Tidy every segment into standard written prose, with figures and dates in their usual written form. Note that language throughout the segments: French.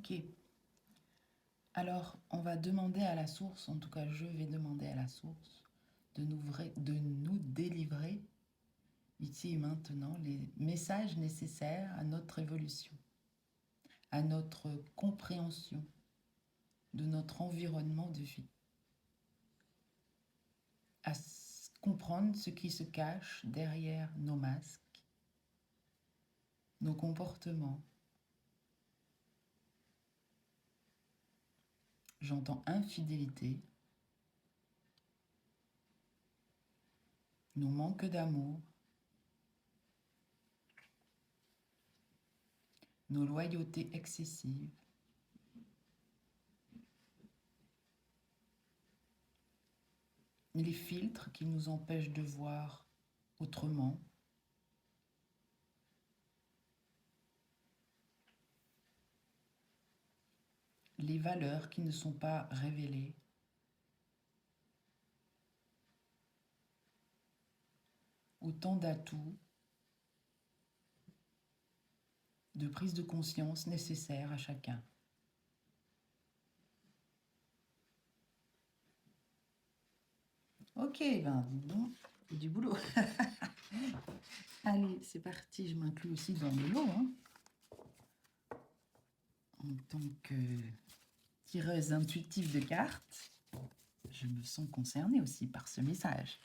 Ok. Alors, on va demander à la source, en tout cas je vais demander à la source, de nous délivrer, ici et maintenant, les messages nécessaires à notre évolution, à notre compréhension de notre environnement de vie, à comprendre ce qui se cache derrière nos masques, nos comportements. J'entends infidélité, nos manques d'amour, nos loyautés excessives, les filtres qui nous empêchent de voir autrement, les valeurs qui ne sont pas révélées, autant d'atouts de prise de conscience nécessaires à chacun. Ok, ben dis donc, du boulot. Allez, c'est parti, je m'inclus aussi dans le lot. En tant que tireuse intuitive de cartes, je me sens concernée aussi par ce message.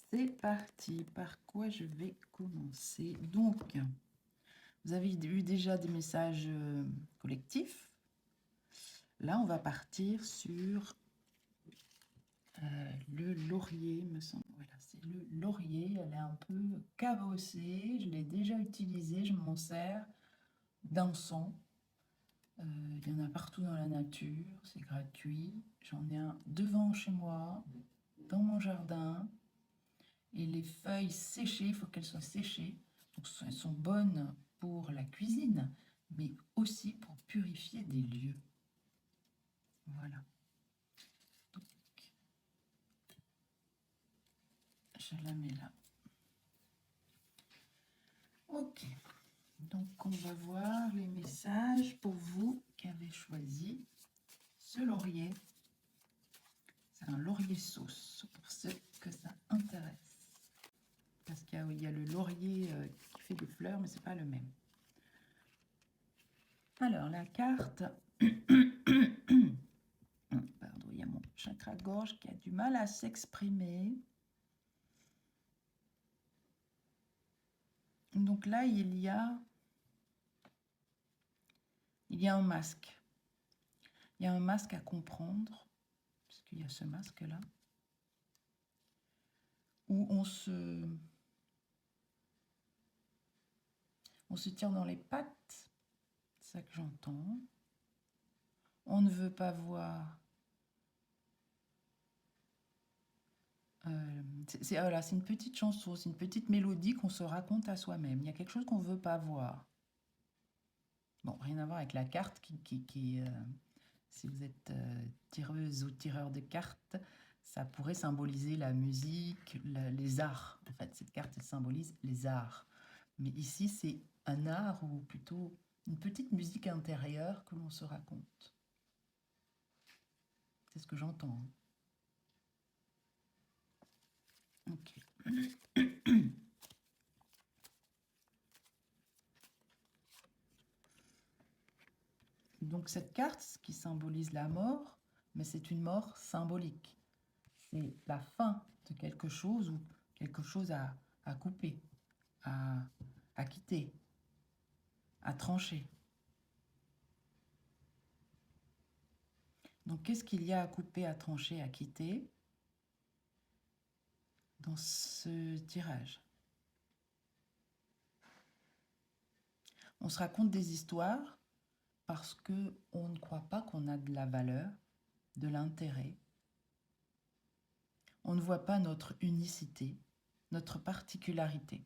C'est parti, par quoi je vais commencer? Donc, vous avez eu déjà des messages collectifs. Là, on va partir sur le laurier, me semble. Voilà, c'est le laurier. Elle est un peu cabossée. Je l'ai déjà utilisée, je m'en sers d'encens. Il y en a partout dans la nature, c'est gratuit. J'en ai un devant chez moi, dans mon jardin. Et les feuilles séchées, il faut qu'elles soient séchées. Donc, elles sont bonnes pour la cuisine, mais aussi pour purifier des lieux. Voilà. Donc, je la mets là. Ok. Donc, on va voir les messages pour vous qui avez choisi ce laurier. C'est un laurier sauce, pour ceux que ça intéresse. Parce qu'il y a le laurier qui fait des fleurs, mais ce n'est pas le même. Alors, la carte... Pardon, il y a mon chakra-gorge qui a du mal à s'exprimer. Donc là, il y a un masque. Il y a un masque à comprendre, puisqu'il y a ce masque-là, où on se tire dans les pattes, c'est ça que j'entends. On ne veut pas voir... voilà, c'est une petite chanson, c'est une petite mélodie qu'on se raconte à soi-même. Il y a quelque chose qu'on ne veut pas voir. Bon, rien à voir avec la carte si vous êtes tireuse ou tireur de cartes, ça pourrait symboliser la musique, les arts. En fait, cette carte elle symbolise les arts. Mais ici, c'est un art ou plutôt une petite musique intérieure que l'on se raconte. C'est ce que j'entends. Ok. Donc cette carte qui symbolise la mort, mais c'est une mort symbolique. C'est la fin de quelque chose ou quelque chose à couper, à quitter, à trancher. Donc qu'est-ce qu'il y a à couper, à trancher, à quitter dans ce tirage? On se raconte des histoires parce qu'on ne croit pas qu'on a de la valeur, de l'intérêt. On ne voit pas notre unicité, notre particularité.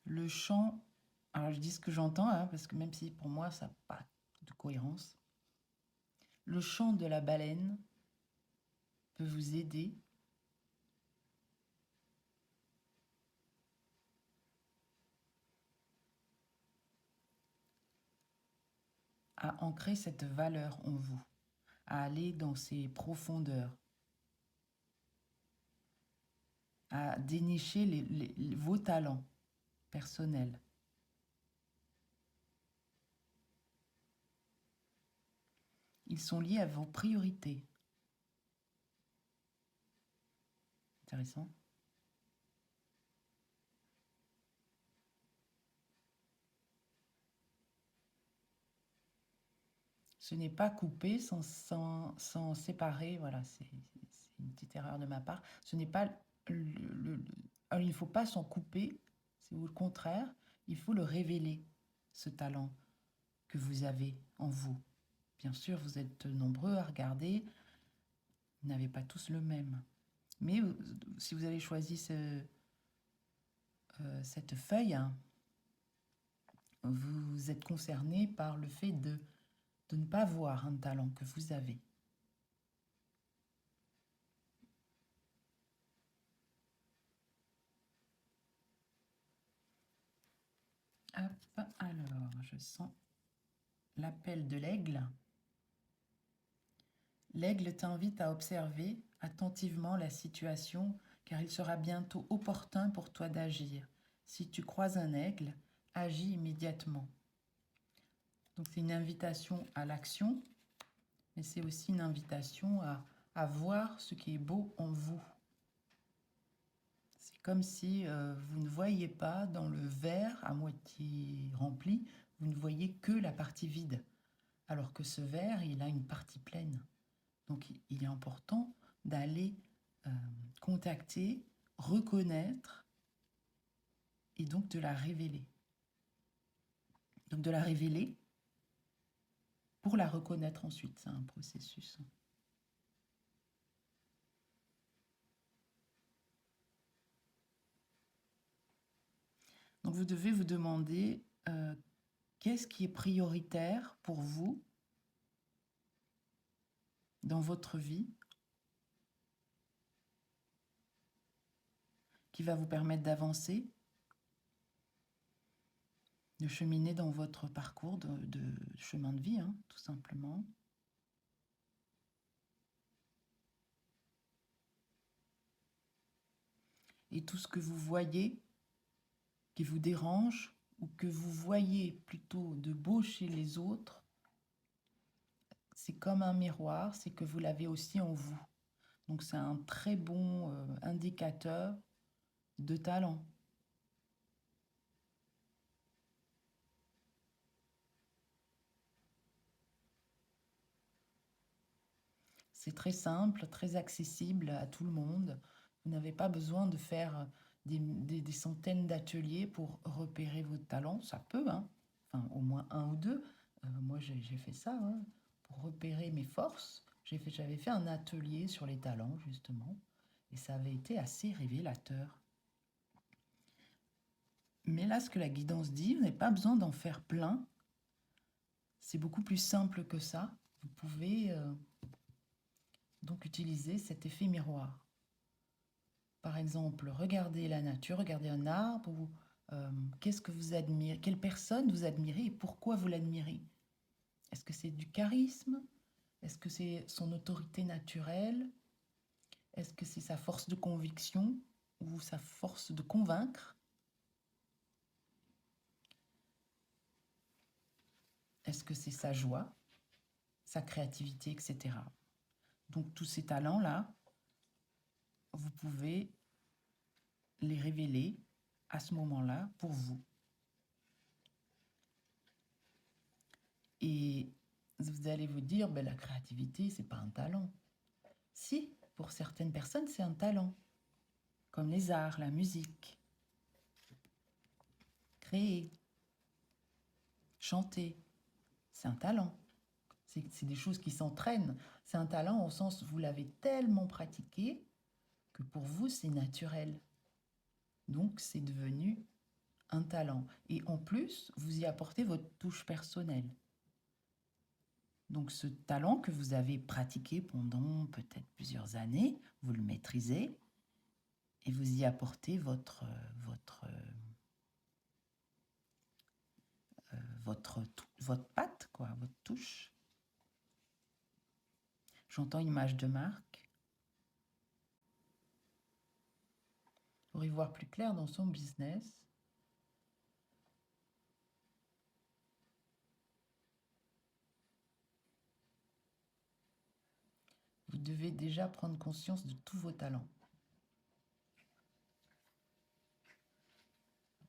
Le chant, alors je dis ce que j'entends, parce que même si pour moi ça n'a pas de cohérence, le chant de la baleine peut vous aider à ancrer cette valeur en vous, à aller dans ces profondeurs, à dénicher vos talents personnels. Ils sont liés à vos priorités. Intéressant. Ce n'est pas couper sans séparer, voilà, c'est une petite erreur de ma part. Ce n'est pas alors, il ne faut pas s'en couper, c'est au contraire, il faut le révéler, ce talent que vous avez en vous. Bien sûr, vous êtes nombreux à regarder, vous n'avez pas tous le même. Mais si vous avez choisi cette feuille, hein, vous êtes concerné par le fait de ne pas voir un talent que vous avez. Hop, alors, je sens l'appel de l'aigle. L'aigle t'invite à observer attentivement la situation, car il sera bientôt opportun pour toi d'agir. Si tu croises un aigle, agis immédiatement. Donc c'est une invitation à l'action, mais c'est aussi une invitation à voir ce qui est beau en vous. C'est comme si vous ne voyez pas dans le verre à moitié rempli, vous ne voyez que la partie vide, alors que ce verre, il a une partie pleine. Donc il est important d'aller contacter, reconnaître et donc de la révéler. Donc de la révéler pour la reconnaître ensuite, c'est un processus. Donc vous devez vous demander qu'est-ce qui est prioritaire pour vous dans votre vie, qui va vous permettre d'avancer, de cheminer dans votre parcours de chemin de vie, hein, tout simplement. Et tout ce que vous voyez qui vous dérange ou que vous voyez plutôt de beau chez les autres, c'est comme un miroir, c'est que vous l'avez aussi en vous. Donc c'est un très bon indicateur de talent. C'est très simple, très accessible à tout le monde. Vous n'avez pas besoin de faire des centaines d'ateliers pour repérer votre talent. Ça peut, hein. Enfin, au moins un ou deux. Moi, j'ai fait ça, hein, pour repérer mes forces. J'avais fait un atelier sur les talents, justement, et ça avait été assez révélateur. Mais là, ce que la guidance dit, vous n'avez pas besoin d'en faire plein. C'est beaucoup plus simple que ça. Vous pouvez donc utiliser cet effet miroir. Par exemple, regardez la nature, regardez un arbre, ou qu'est-ce que vous admirez, quelle personne vous admirez et pourquoi vous l'admirez. Est-ce que c'est du charisme? Est-ce que c'est son autorité naturelle? Est-ce que c'est sa force de conviction ou sa force de convaincre? Est-ce que c'est sa joie, sa créativité, etc. Donc tous ces talents-là, vous pouvez les révéler à ce moment-là pour vous. Et vous allez vous dire, ben, la créativité, c'est pas un talent. Si, pour certaines personnes, c'est un talent, comme les arts, la musique, créer, chanter, c'est un talent. C'est des choses qui s'entraînent. C'est un talent au sens où vous l'avez tellement pratiqué que pour vous, c'est naturel. Donc, c'est devenu un talent. Et en plus, vous y apportez votre touche personnelle. Donc, ce talent que vous avez pratiqué pendant peut-être plusieurs années, vous le maîtrisez et vous y apportez votre patte, quoi, votre touche. J'entends image de marque. Pour y voir plus clair dans son business. Vous devez déjà prendre conscience de tous vos talents.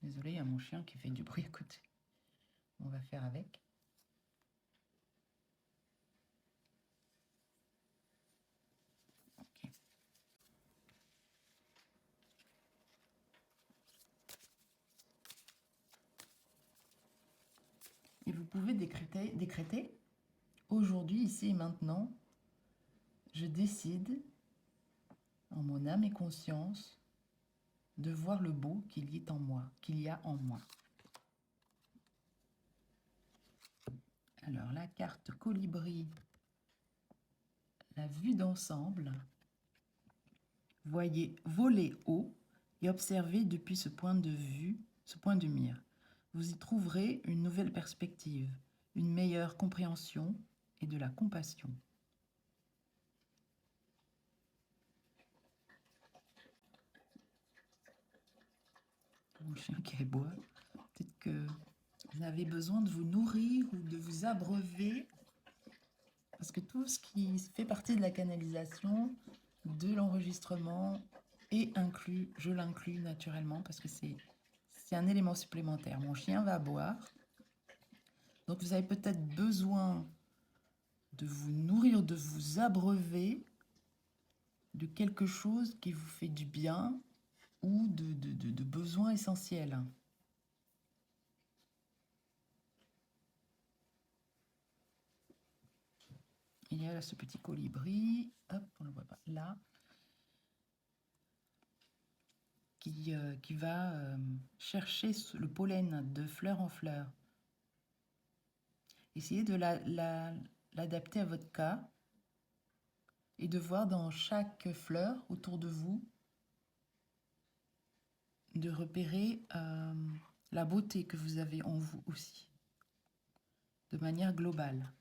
Désolée, il y a mon chien qui fait du bruit à côté. On va faire avec. Ok. Et vous pouvez décréter aujourd'hui, ici et maintenant, je décide, en mon âme et conscience, de voir le beau qu'il y a en moi. Alors, la carte colibri, la vue d'ensemble. Voyez voler haut et observez depuis ce point de vue, ce point de mire. Vous y trouverez une nouvelle perspective, une meilleure compréhension et de la compassion. Mon chien qui aboie. Peut-être que vous avez besoin de vous nourrir ou de vous abreuver, parce que tout ce qui fait partie de la canalisation, de l'enregistrement est inclus, je l'inclus naturellement, parce que c'est un élément supplémentaire. Mon chien va boire, donc vous avez peut-être besoin de vous nourrir, de vous abreuver de quelque chose qui vous fait du bien ou de besoins essentiels. Il y a là ce petit colibri, hop, on ne le voit pas, là, qui va chercher le pollen de fleur en fleur. Essayez de l'adapter à votre cas et de voir dans chaque fleur autour de vous, de repérer la beauté que vous avez en vous aussi, de manière globale.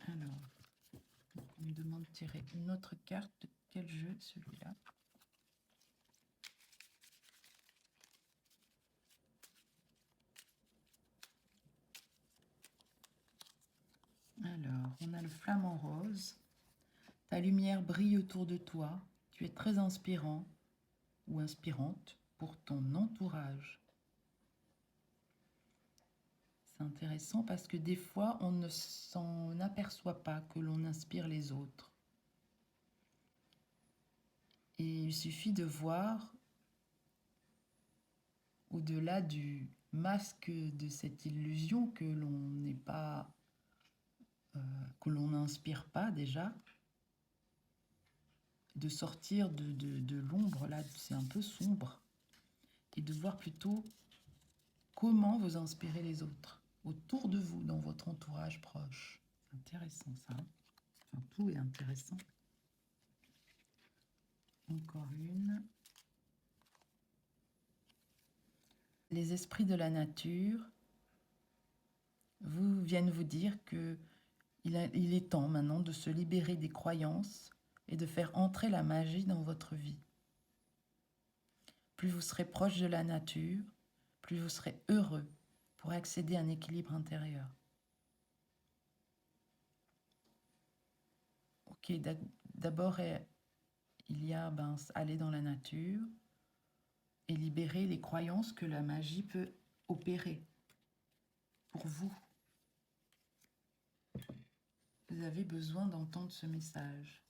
Alors, on me demande de tirer une autre carte. Quel jeu, celui-là? Alors, on a le flamant rose. Ta lumière brille autour de toi. Tu es très inspirant ou inspirante pour ton entourage. C'est intéressant parce que des fois, on ne s'en aperçoit pas que l'on inspire les autres. Et il suffit de voir, au-delà du masque de cette illusion que l'on n'est pas, que l'on n'inspire pas déjà, de sortir de l'ombre, là, c'est un peu sombre, et de voir plutôt comment vous inspirez les autres, autour de vous, dans votre entourage proche. C'est intéressant ça. Enfin, tout est intéressant. Encore une. Les esprits de la nature viennent vous dire que il est temps maintenant de se libérer des croyances et de faire entrer la magie dans votre vie. Plus vous serez proche de la nature, plus vous serez heureux pour accéder à un équilibre intérieur. Ok, d'abord, il y a aller dans la nature et libérer les croyances que la magie peut opérer pour vous. Vous avez besoin d'entendre ce message.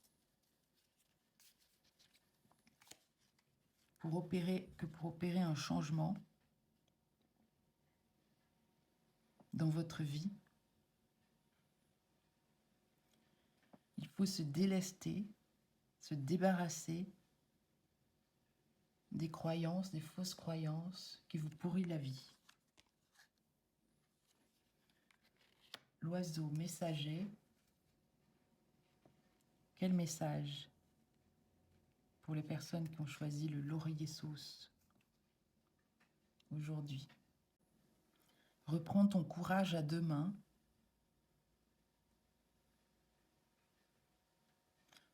Pour opérer un changement dans votre vie, il faut se délester, se débarrasser des croyances, des fausses croyances qui vous pourrissent la vie. L'oiseau messager, quel message pour les personnes qui ont choisi le laurier sauce? aujourd'hui. Reprends ton courage à deux mains.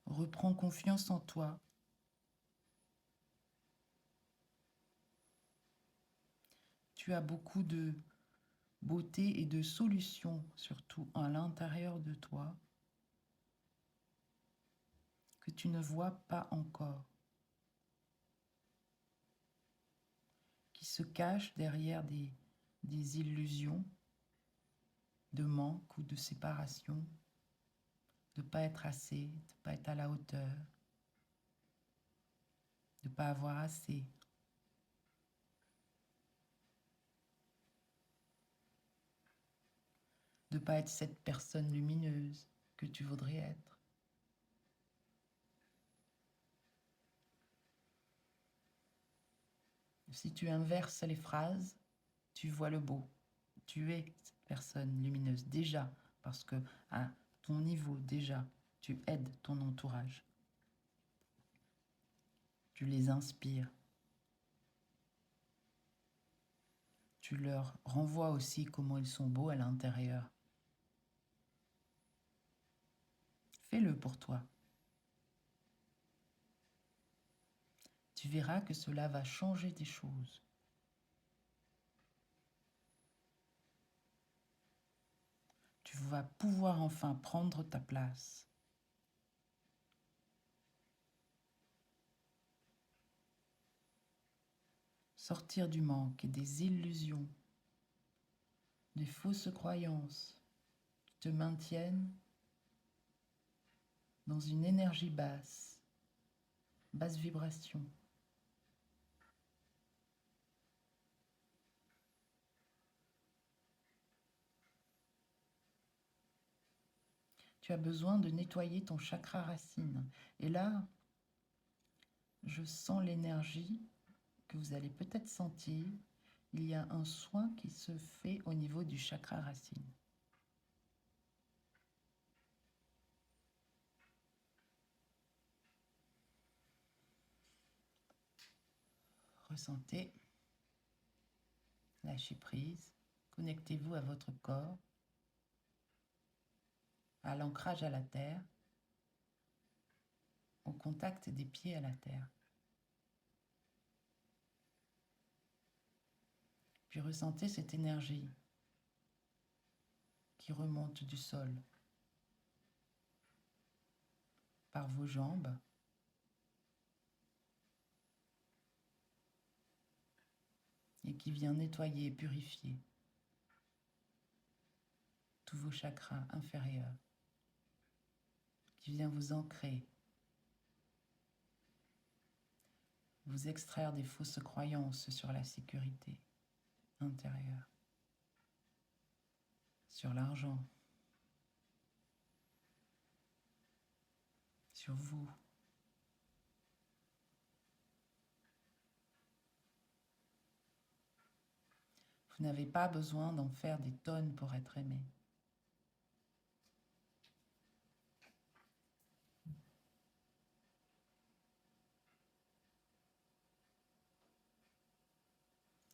Reprends confiance en toi. Tu as beaucoup de beauté et de solutions, surtout à l'intérieur de toi, que tu ne vois pas encore, qui se cachent derrière des illusions de manque ou de séparation, de ne pas être assez, de ne pas être à la hauteur, de ne pas avoir assez. De ne pas être cette personne lumineuse que tu voudrais être. Si tu inverses les phrases, tu vois le beau. Tu es cette personne lumineuse déjà, parce que à ton niveau déjà, tu aides ton entourage. Tu les inspires. Tu leur renvoies aussi comment ils sont beaux à l'intérieur. Fais-le pour toi. Tu verras que cela va changer des choses. Tu vas pouvoir enfin prendre ta place. Sortir du manque et des illusions, des fausses croyances qui te maintiennent dans une énergie basse, basse vibration. Tu as besoin de nettoyer ton chakra racine. Et là, je sens l'énergie que vous allez peut-être sentir. Il y a un soin qui se fait au niveau du chakra racine. Ressentez, lâchez prise, connectez-vous à votre corps, à l'ancrage à la terre, au contact des pieds à la terre. Puis ressentez cette énergie qui remonte du sol par vos jambes, et qui vient nettoyer et purifier tous vos chakras inférieurs, qui vient vous ancrer, vous extraire des fausses croyances sur la sécurité intérieure, sur l'argent, sur vous. Vous n'avez pas besoin d'en faire des tonnes pour être aimé.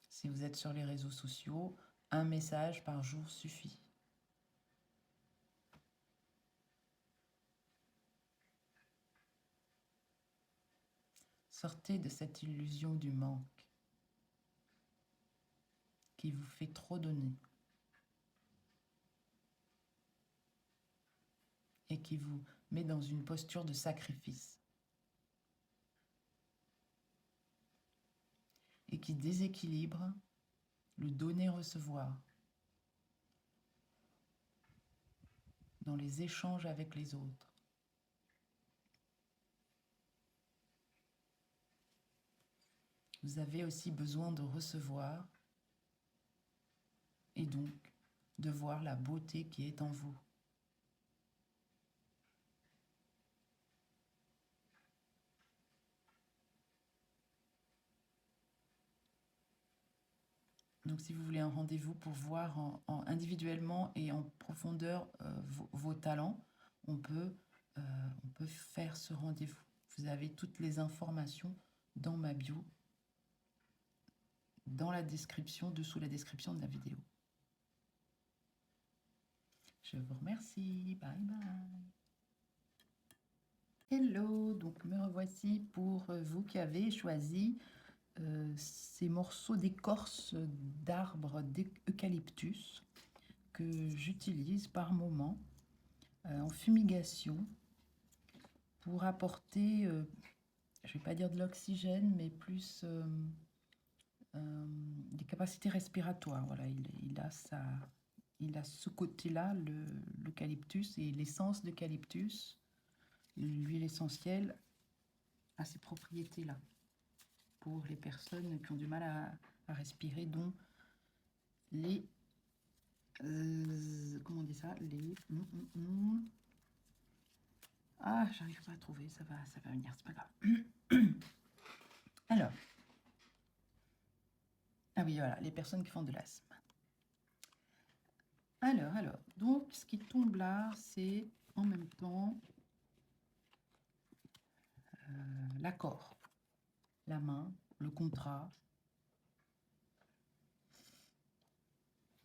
Si vous êtes sur les réseaux sociaux, un message par jour suffit. Sortez de cette illusion du manque qui vous fait trop donner et qui vous met dans une posture de sacrifice et qui déséquilibre le donner-recevoir dans les échanges avec les autres. Vous avez aussi besoin de recevoir et donc de voir la beauté qui est en vous. Donc si vous voulez un rendez-vous pour voir individuellement et en profondeur vos talents, on peut faire ce rendez-vous. Vous avez toutes les informations dans ma bio dans la description, dessous la description de la vidéo. Je vous remercie. Bye bye. Hello, donc me revoici pour vous qui avez choisi ces morceaux d'écorce d'arbres d'eucalyptus que j'utilise par moment en fumigation pour apporter, je ne vais pas dire de l'oxygène, mais plus des capacités respiratoires. Voilà, il a ce côté-là, l'eucalyptus, et l'essence d'eucalyptus, l'huile essentielle, a ces propriétés-là pour les personnes qui ont du mal à respirer, dont les... comment on dit ça? Les... Ah, j'arrive pas à trouver, ça va venir, c'est pas grave. Alors, ah oui, voilà, les personnes qui font de l'asthme. Alors, donc, ce qui tombe là, c'est en même temps l'accord, la main, le contrat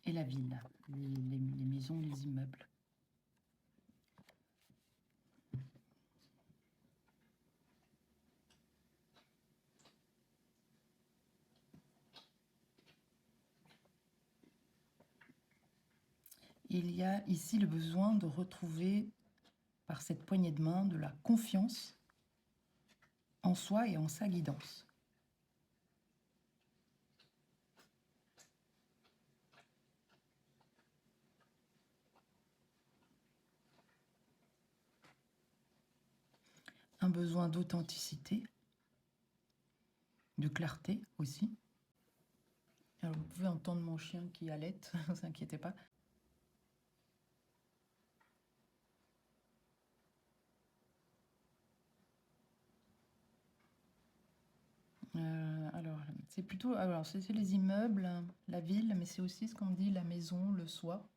et la ville, les maisons, les immeubles. Il y a ici le besoin de retrouver, par cette poignée de main, de la confiance en soi et en sa guidance. Un besoin d'authenticité, de clarté aussi. Alors, vous pouvez entendre mon chien qui halète, ne vous inquiétez pas. Alors, c'est plutôt... Alors, c'est les immeubles, la ville, mais c'est aussi ce qu'on dit, la maison, le soi.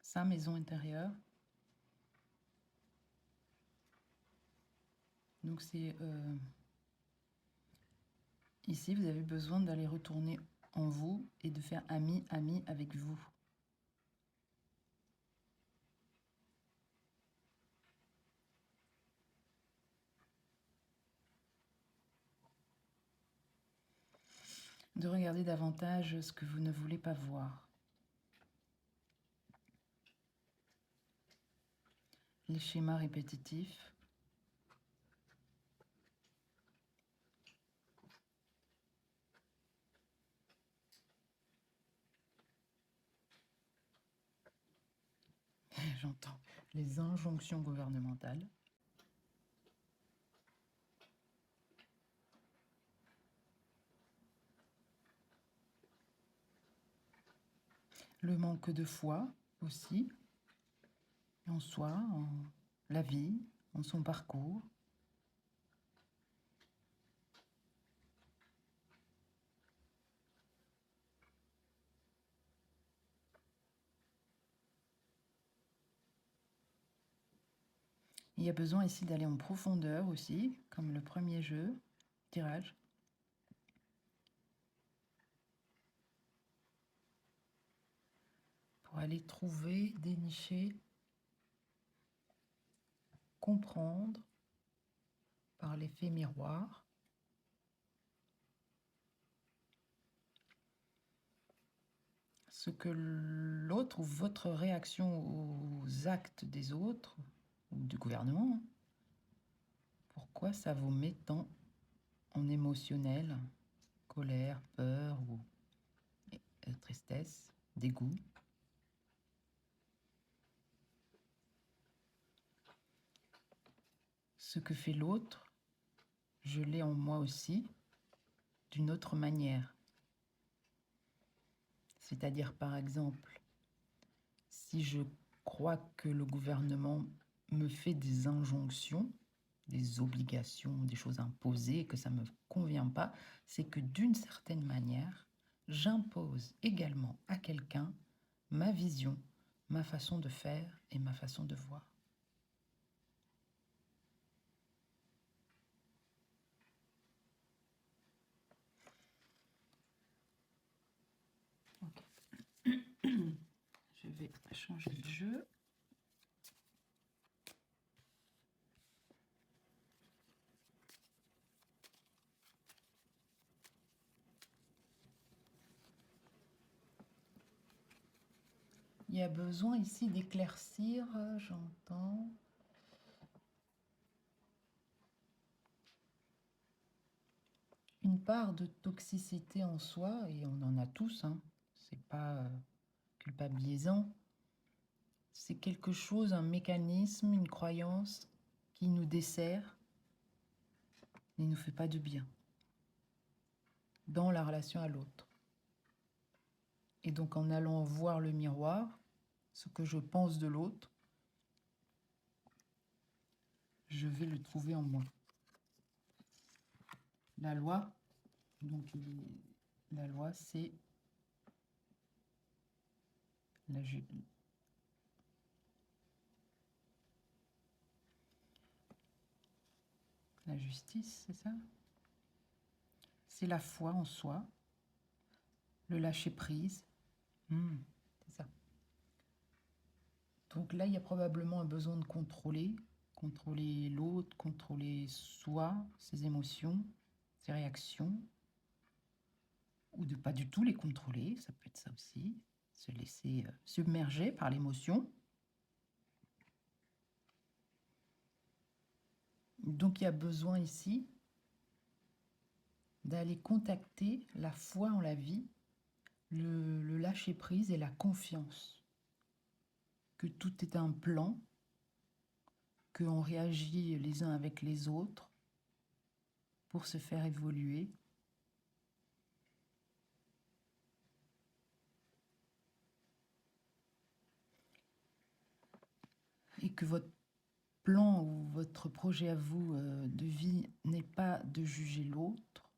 Sa maison intérieure. Donc, c'est... ici, vous avez besoin d'aller retourner en vous et de faire ami avec vous. De regarder davantage ce que vous ne voulez pas voir. Les schémas répétitifs. J'entends les injonctions gouvernementales. Le manque de foi aussi, en soi, en la vie, en son parcours. Il y a besoin ici d'aller en profondeur aussi, comme le premier jeu, tirage. Pour aller trouver, dénicher, comprendre par l'effet miroir. Ce que l'autre ou votre réaction aux actes des autres, ou du gouvernement, pourquoi ça vous met tant en émotionnel, colère, peur ou tristesse, dégoût. Ce que fait l'autre, je l'ai en moi aussi, d'une autre manière. C'est-à-dire, par exemple, si je crois que le gouvernement me fait des injonctions, des obligations, des choses imposées, et que ça ne me convient pas, c'est que d'une certaine manière, j'impose également à quelqu'un ma vision, ma façon de faire et ma façon de voir. vais changer de jeu. Il y a besoin ici d'éclaircir, j'entends. Une part de toxicité en soi, et on en a tous, hein. C'est pas culpabilisant. C'est quelque chose, un mécanisme, une croyance qui nous dessert et ne nous fait pas de bien dans la relation à l'autre. Et donc en allant voir le miroir, ce que je pense de l'autre, je vais le trouver en moi. La loi, donc la loi, c'est la justice, c'est ça? C'est la foi en soi, le lâcher-prise. C'est ça. Donc là, il y a probablement un besoin de contrôler l'autre, contrôler soi, ses émotions, ses réactions, ou de pas du tout les contrôler, ça peut être ça aussi, se laisser submerger par l'émotion. Donc il y a besoin ici d'aller contacter la foi en la vie, le lâcher-prise et la confiance, que tout est un plan, qu'on réagit les uns avec les autres pour se faire évoluer. Et que votre plan ou votre projet à vous de vie n'est pas de juger l'autre,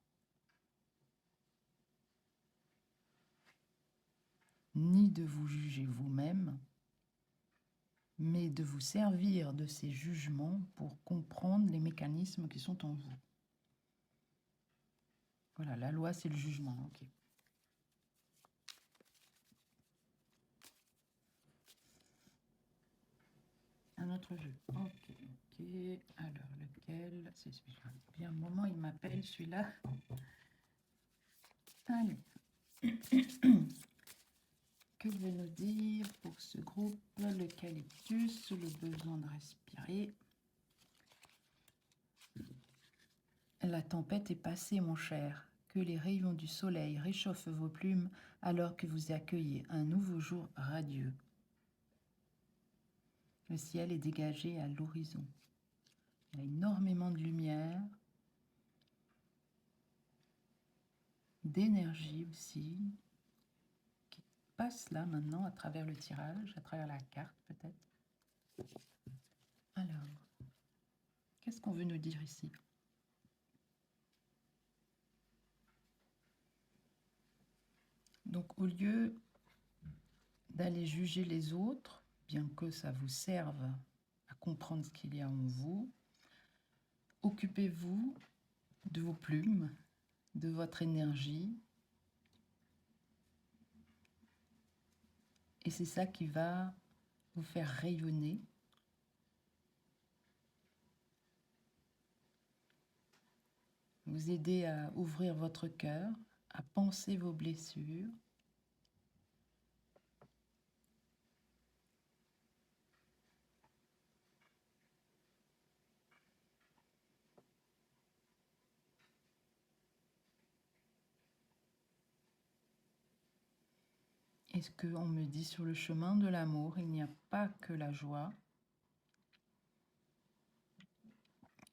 ni de vous juger vous-même, mais de vous servir de ces jugements pour comprendre les mécanismes qui sont en vous. Voilà, la loi, c'est le jugement. Ok. Un autre jeu. Ok. Alors, lequel? C'est celui-là. Bien, un moment, il m'appelle, celui-là. Allez. Que veut nous dire pour ce groupe l'eucalyptus, le besoin de respirer? La tempête est passée, mon cher. Que les rayons du soleil réchauffent vos plumes alors que vous accueillez un nouveau jour radieux. Le ciel est dégagé à l'horizon. Il y a énormément de lumière, d'énergie aussi, qui passe là maintenant à travers le tirage, à travers la carte peut-être. Alors, qu'est-ce qu'on veut nous dire ici? Donc au lieu d'aller juger les autres, bien que ça vous serve à comprendre ce qu'il y a en vous, occupez-vous de vos plumes, de votre énergie. Et c'est ça qui va vous faire rayonner. Vous aider à ouvrir votre cœur, à penser vos blessures. Et ce qu'on me dit sur le chemin de l'amour, il n'y a pas que la joie.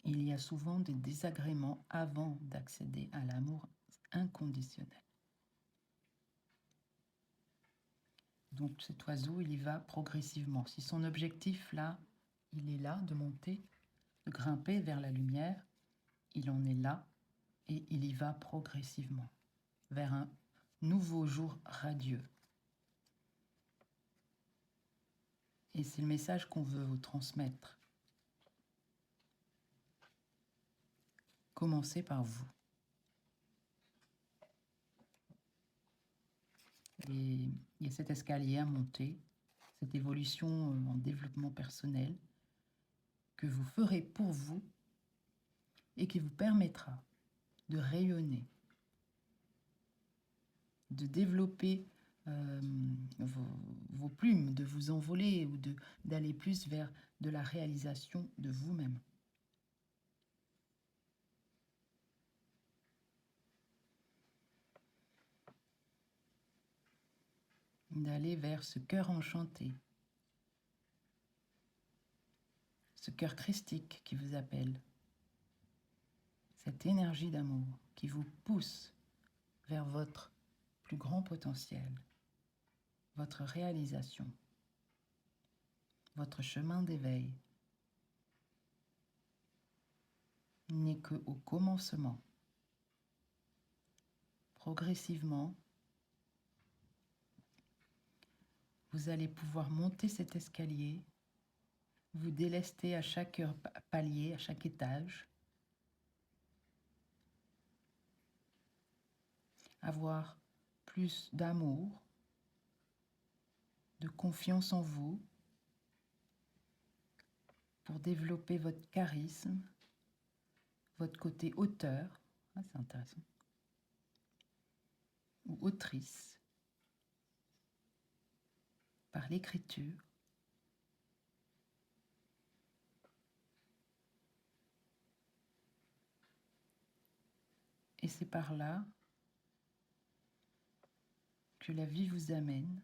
Il y a souvent des désagréments avant d'accéder à l'amour inconditionnel. Donc cet oiseau, il y va progressivement. Si son objectif, là, il est là, de monter, de grimper vers la lumière, il en est là et il y va progressivement vers un nouveau jour radieux. Et c'est le message qu'on veut vous transmettre. Commencez par vous. Et il y a cet escalier à monter. cette évolution en développement personnel que vous ferez pour vous et qui vous permettra de rayonner, de développer vos plumes, de vous envoler ou d'aller plus vers de la réalisation de vous-même. D'aller vers ce cœur enchanté, ce cœur christique qui vous appelle, cette énergie d'amour qui vous pousse vers votre plus grand potentiel, votre réalisation, votre chemin d'éveil n'est qu'au commencement. Progressivement, vous allez pouvoir monter cet escalier, vous délester à chaque palier, à chaque étage, avoir plus d'amour, de confiance en vous, pour développer votre charisme, votre côté auteur, c'est intéressant, ou autrice, par l'écriture. Et c'est par là que la vie vous amène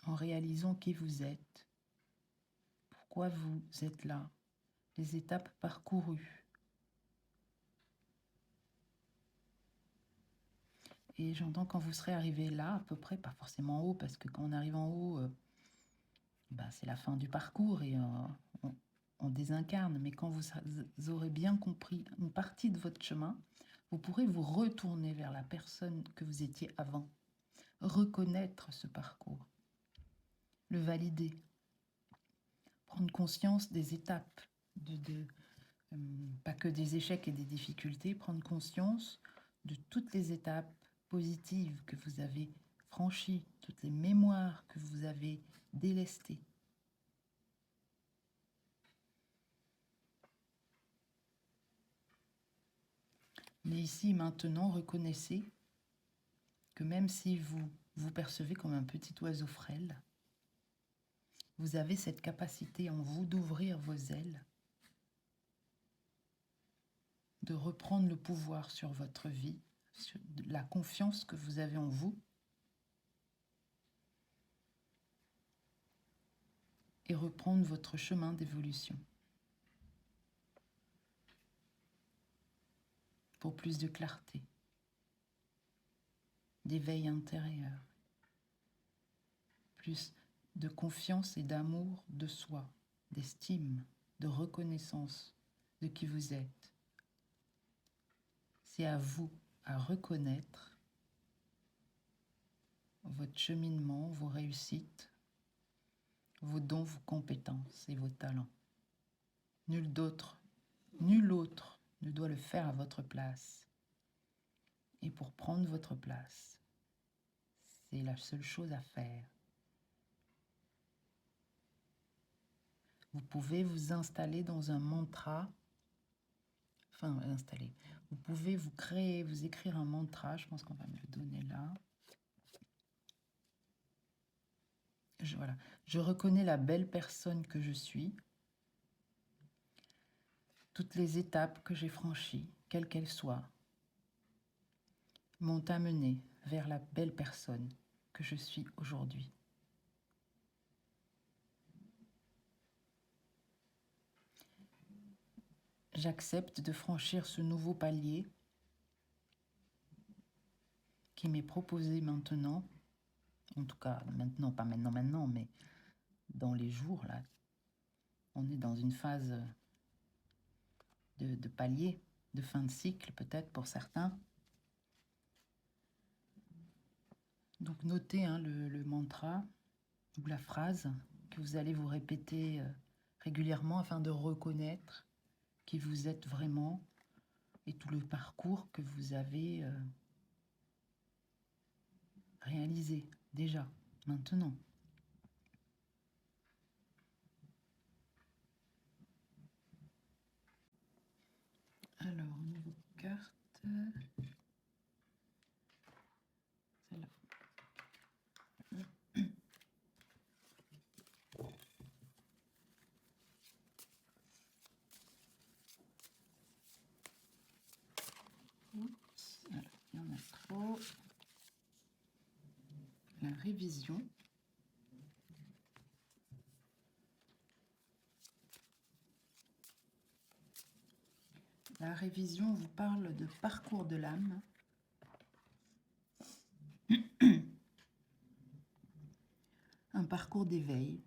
en réalisant qui vous êtes, pourquoi vous êtes là, les étapes parcourues. Et j'entends quand vous serez arrivé là, à peu près, pas forcément en haut, parce que quand on arrive en haut, c'est la fin du parcours et on désincarne. Mais quand vous aurez bien compris une partie de votre chemin, vous pourrez vous retourner vers la personne que vous étiez avant, reconnaître ce parcours, le valider, prendre conscience des étapes, pas que des échecs et des difficultés, prendre conscience de toutes les étapes positives que vous avez franchies, toutes les mémoires que vous avez délestées. Mais ici, maintenant, reconnaissez que même si vous vous percevez comme un petit oiseau frêle, vous avez cette capacité en vous d'ouvrir vos ailes, de reprendre le pouvoir sur votre vie, sur la confiance que vous avez en vous, et reprendre votre chemin d'évolution pour plus de clarté, d'éveil intérieur, plus de confiance et d'amour de soi, d'estime, de reconnaissance de qui vous êtes. C'est à vous à reconnaître votre cheminement, vos réussites, vos dons, vos compétences et vos talents. Nul autre ne doit le faire à votre place. Et pour prendre votre place, c'est la seule chose à faire. Vous pouvez vous installer dans un mantra, vous pouvez vous écrire un mantra, je pense qu'on va me le donner là. Voilà. Je reconnais la belle personne que je suis. Toutes les étapes que j'ai franchies, quelles qu'elles soient, m'ont amené vers la belle personne que je suis aujourd'hui. J'accepte de franchir ce nouveau palier qui m'est proposé maintenant, en tout cas maintenant, pas maintenant, mais dans les jours là. On est dans une phase de palier, de fin de cycle peut-être pour certains. Donc notez le mantra ou la phrase que vous allez vous répéter régulièrement afin de reconnaître qui vous êtes vraiment et tout le parcours que vous avez utiliser déjà, maintenant. Alors, niveau carte, celle-là. Oups, alors, il y en a trop. La révision. La révision vous parle de parcours de l'âme. Un parcours d'éveil.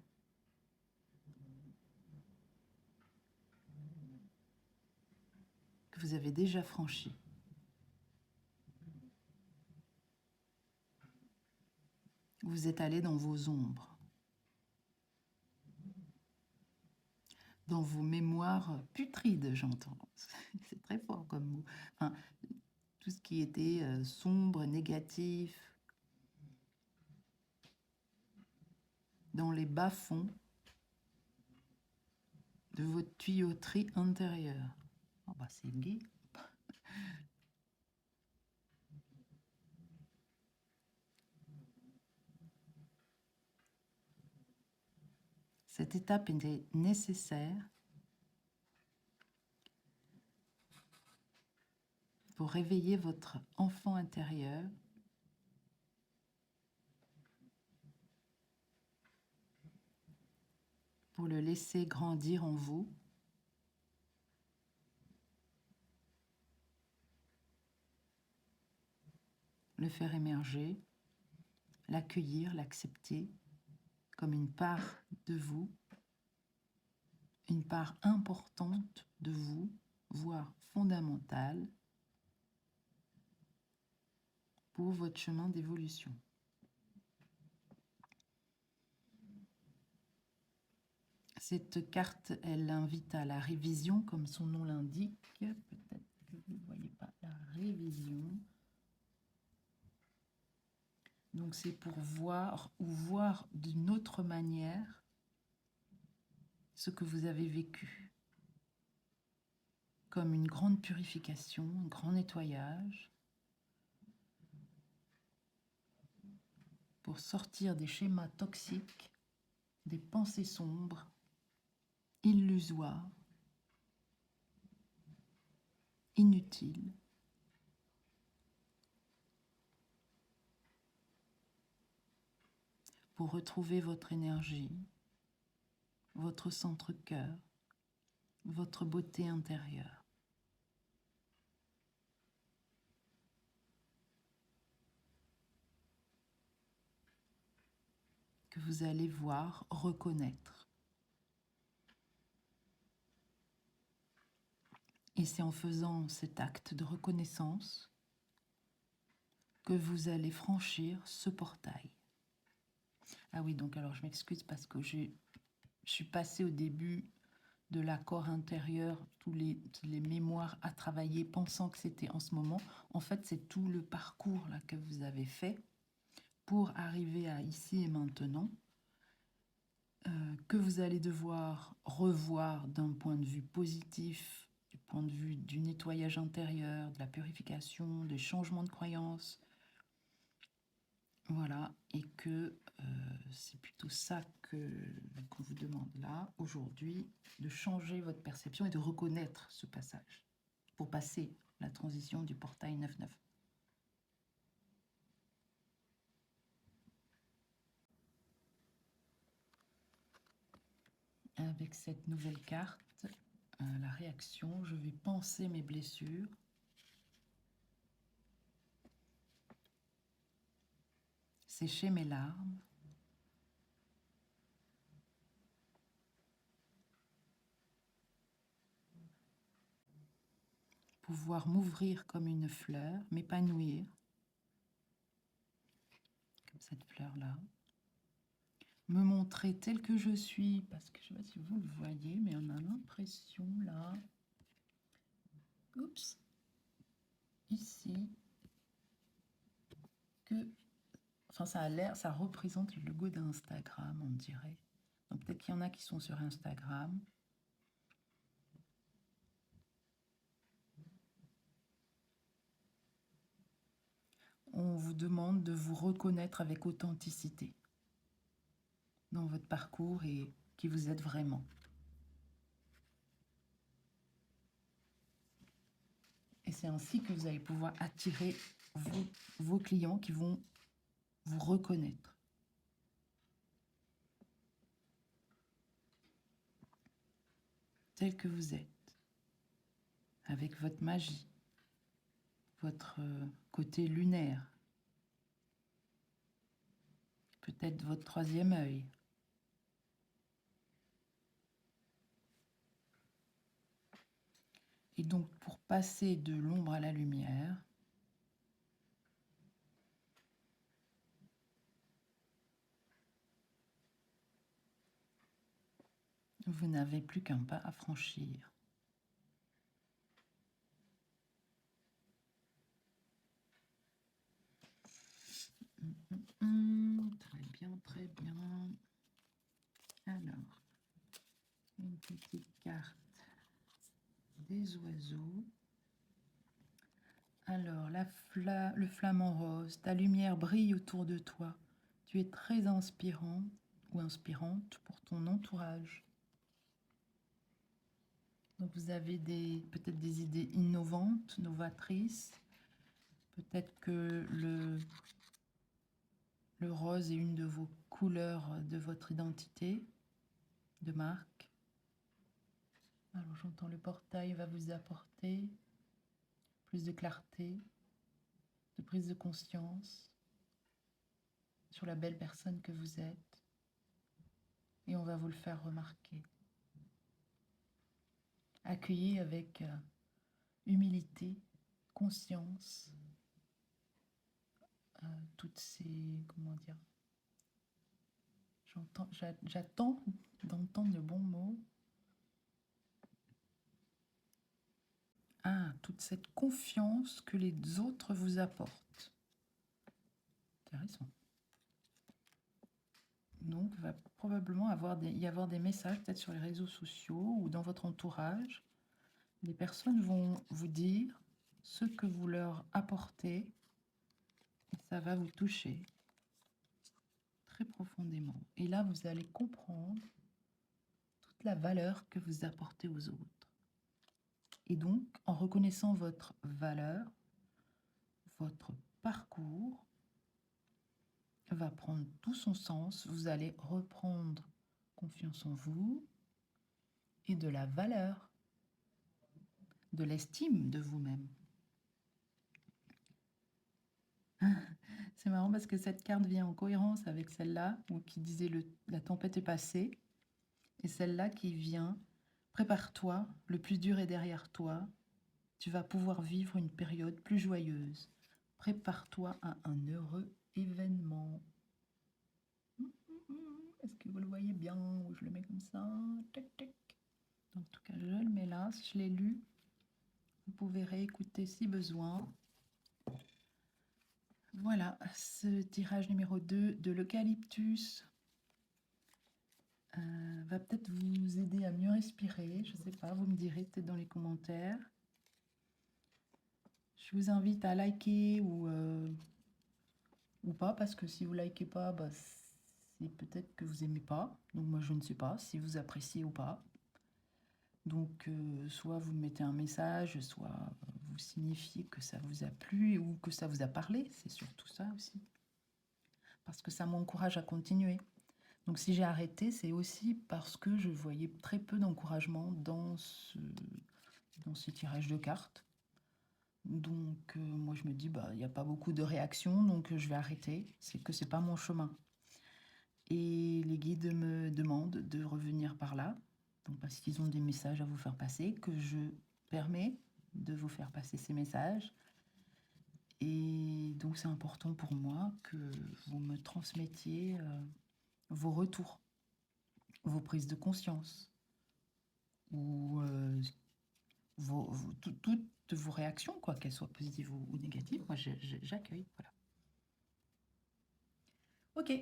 Que vous avez déjà franchi. Vous êtes allé dans vos ombres. Dans vos mémoires putrides, j'entends. C'est très fort comme mot. Enfin, tout ce qui était sombre, négatif, dans les bas-fonds de votre tuyauterie intérieure. Oh bah c'est gai. Cette étape était nécessaire pour réveiller votre enfant intérieur, pour le laisser grandir en vous, le faire émerger, l'accueillir, l'accepter comme une part de vous, une part importante de vous, voire fondamentale pour votre chemin d'évolution. Cette carte, elle invite à la révision, comme son nom l'indique. Peut-être que vous ne voyez pas la révision. Donc c'est pour voir ou voir d'une autre manière ce que vous avez vécu. Comme une grande purification, un grand nettoyage. Pour sortir des schémas toxiques, des pensées sombres, illusoires, inutiles. Pour retrouver votre énergie, votre centre-cœur, votre beauté intérieure. Que vous allez voir, reconnaître. Et c'est en faisant cet acte de reconnaissance que vous allez franchir ce portail. Ah oui, donc alors je m'excuse parce que je suis passée au début de l'accord intérieur, toutes les mémoires à travailler, pensant que c'était en ce moment. En fait, c'est tout le parcours là que vous avez fait pour arriver à ici et maintenant, que vous allez devoir revoir d'un point de vue positif, du point de vue du nettoyage intérieur, de la purification, des changements de croyances. Voilà, et que c'est plutôt ça qu'on vous demande là, aujourd'hui, de changer votre perception et de reconnaître ce passage pour passer la transition du portail 9-9. Avec cette nouvelle carte, la réaction, je vais penser mes blessures. Sécher mes larmes. Pouvoir m'ouvrir comme une fleur, m'épanouir, comme cette fleur-là. Me montrer tel que je suis, parce que je ne sais pas si vous le voyez, mais on a l'impression là, oups, ici, que Enfin, ça a l'air, ça représente le logo d'Instagram, on dirait. Donc peut-être qu'il y en a qui sont sur Instagram. On vous demande de vous reconnaître avec authenticité dans votre parcours et qui vous êtes vraiment. Et c'est ainsi que vous allez pouvoir attirer vos clients qui vont vous reconnaître. Tel que vous êtes, avec votre magie, votre côté lunaire, peut-être votre troisième œil. Et donc, pour passer de l'ombre à la lumière, vous n'avez plus qu'un pas à franchir. Très bien, très bien. Alors, une petite carte des oiseaux. Alors, le flamant rose, ta lumière brille autour de toi. Tu es très inspirant ou inspirante pour ton entourage. Donc, vous avez peut-être des idées innovantes, novatrices. Peut-être que le rose est une de vos couleurs de votre identité de marque. Alors, j'entends le portail va vous apporter plus de clarté, de prise de conscience sur la belle personne que vous êtes. Et on va vous le faire remarquer. Accueillez avec humilité, conscience, toutes ces, comment dire, j'attends d'entendre le bon mot. Ah, toute cette confiance que les autres vous apportent. Intéressant. Donc, il va probablement y avoir des messages, peut-être sur les réseaux sociaux ou dans votre entourage. Les personnes vont vous dire ce que vous leur apportez et ça va vous toucher très profondément. Et là, vous allez comprendre toute la valeur que vous apportez aux autres. Et donc, en reconnaissant votre valeur, votre parcours va prendre tout son sens. Vous allez reprendre confiance en vous et de la valeur, de l'estime de vous-même. C'est marrant parce que cette carte vient en cohérence avec celle-là, qui disait la tempête est passée, et celle-là qui vient, prépare-toi, le plus dur est derrière toi, tu vas pouvoir vivre une période plus joyeuse. Prépare-toi à un heureux événement. Est-ce que vous le voyez bien ou je le mets comme ça? Tac, tac. En tout cas, je le mets là. Si je l'ai lu, vous pouvez réécouter si besoin. Voilà, ce tirage numéro 2 de l'eucalyptus va peut-être vous aider à mieux respirer. Je ne sais pas, vous me direz peut-être dans les commentaires. Je vous invite à liker ou pas, parce que si vous likez pas, bah, c'est peut-être que vous aimez pas. Donc moi, je ne sais pas si vous appréciez ou pas. Donc, soit vous mettez un message, soit vous signifiez que ça vous a plu ou que ça vous a parlé. C'est surtout ça aussi. Parce que ça m'encourage à continuer. Donc, si j'ai arrêté, c'est aussi parce que je voyais très peu d'encouragement dans ce tirage de cartes. Donc, moi, je me dis, bah, il n'y a pas beaucoup de réactions, donc je vais arrêter. C'est que c'est pas mon chemin. Et les guides me demandent de revenir par là. Donc, parce qu'ils ont des messages à vous faire passer, que je permets de vous faire passer ces messages. Et donc, c'est important pour moi que vous me transmettiez vos retours, vos prises de conscience, ou toutes vos réactions, quoi, qu'elles soient positives ou négatives. Moi, j'accueille, voilà. Ok.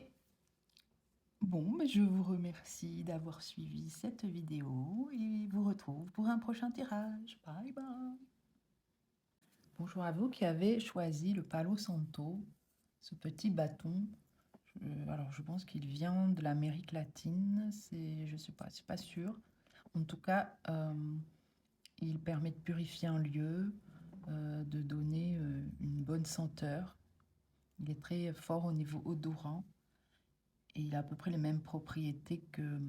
Bon, mais je vous remercie d'avoir suivi cette vidéo et vous retrouve pour un prochain tirage. Bye bye. Bonjour à vous qui avez choisi le Palo Santo, ce petit bâton. Alors, je pense qu'il vient de l'Amérique latine, je sais pas, c'est pas sûr. En tout cas, il permet de purifier un lieu, de donner une bonne senteur. Il est très fort au niveau odorant et il a à peu près les mêmes propriétés que...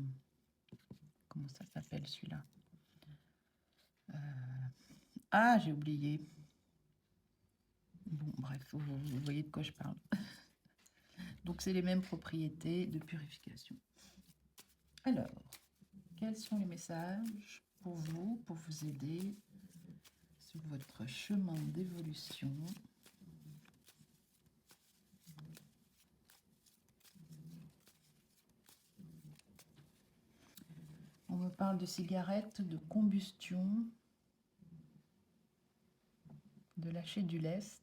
Comment ça s'appelle celui-là? Ah, j'ai oublié. Bon, bref, vous voyez de quoi je parle. Donc, c'est les mêmes propriétés de purification. Alors, quels sont les messages pour vous aider sur votre chemin d'évolution? On me parle de cigarettes, de combustion, de lâcher du lest,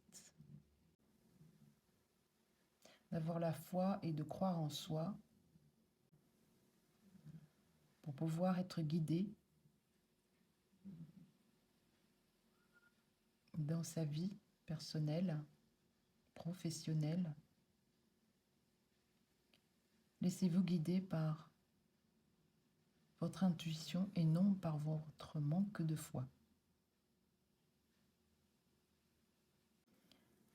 d'avoir la foi et de croire en soi pour pouvoir être guidé dans sa vie personnelle, professionnelle. Laissez-vous guider par votre intuition et non par votre manque de foi.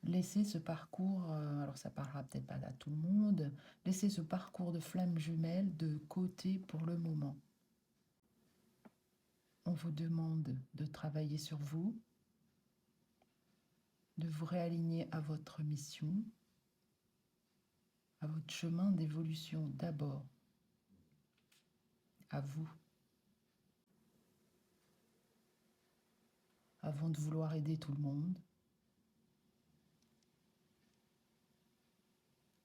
Laissez ce parcours, alors ça parlera peut-être pas à tout le monde, laissez ce parcours de flammes jumelles de côté pour le moment. On vous demande de travailler sur vous, de vous réaligner à votre mission, à votre chemin d'évolution d'abord, à vous, avant de vouloir aider tout le monde.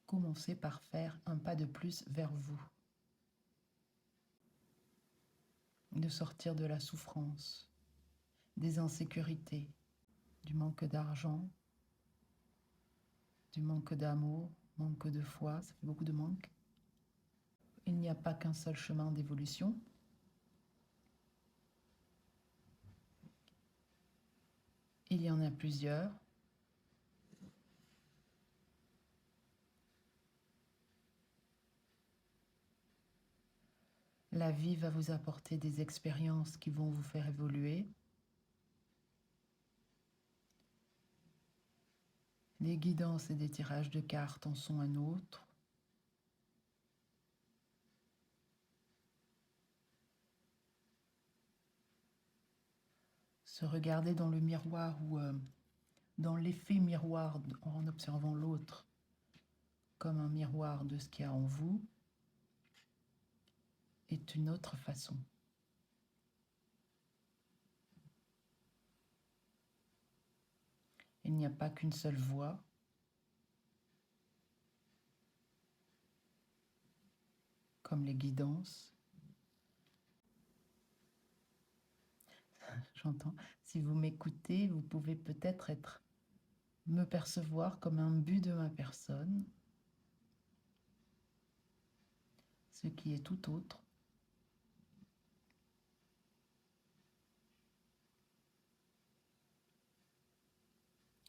Commencez par faire un pas de plus vers vous, de sortir de la souffrance, des insécurités, du manque d'argent, du manque d'amour, manque de foi, ça fait beaucoup de manque. Il n'y a pas qu'un seul chemin d'évolution. Il y en a plusieurs. La vie va vous apporter des expériences qui vont vous faire évoluer. Les guidances et des tirages de cartes en sont un autre. Se regarder dans le miroir ou dans l'effet miroir en observant l'autre comme un miroir de ce qu'il y a en vous est une autre façon. Il n'y a pas qu'une seule voie. Comme les guidances. J'entends. Si vous m'écoutez, vous pouvez peut-être me percevoir comme un but de ma personne, ce qui est tout autre.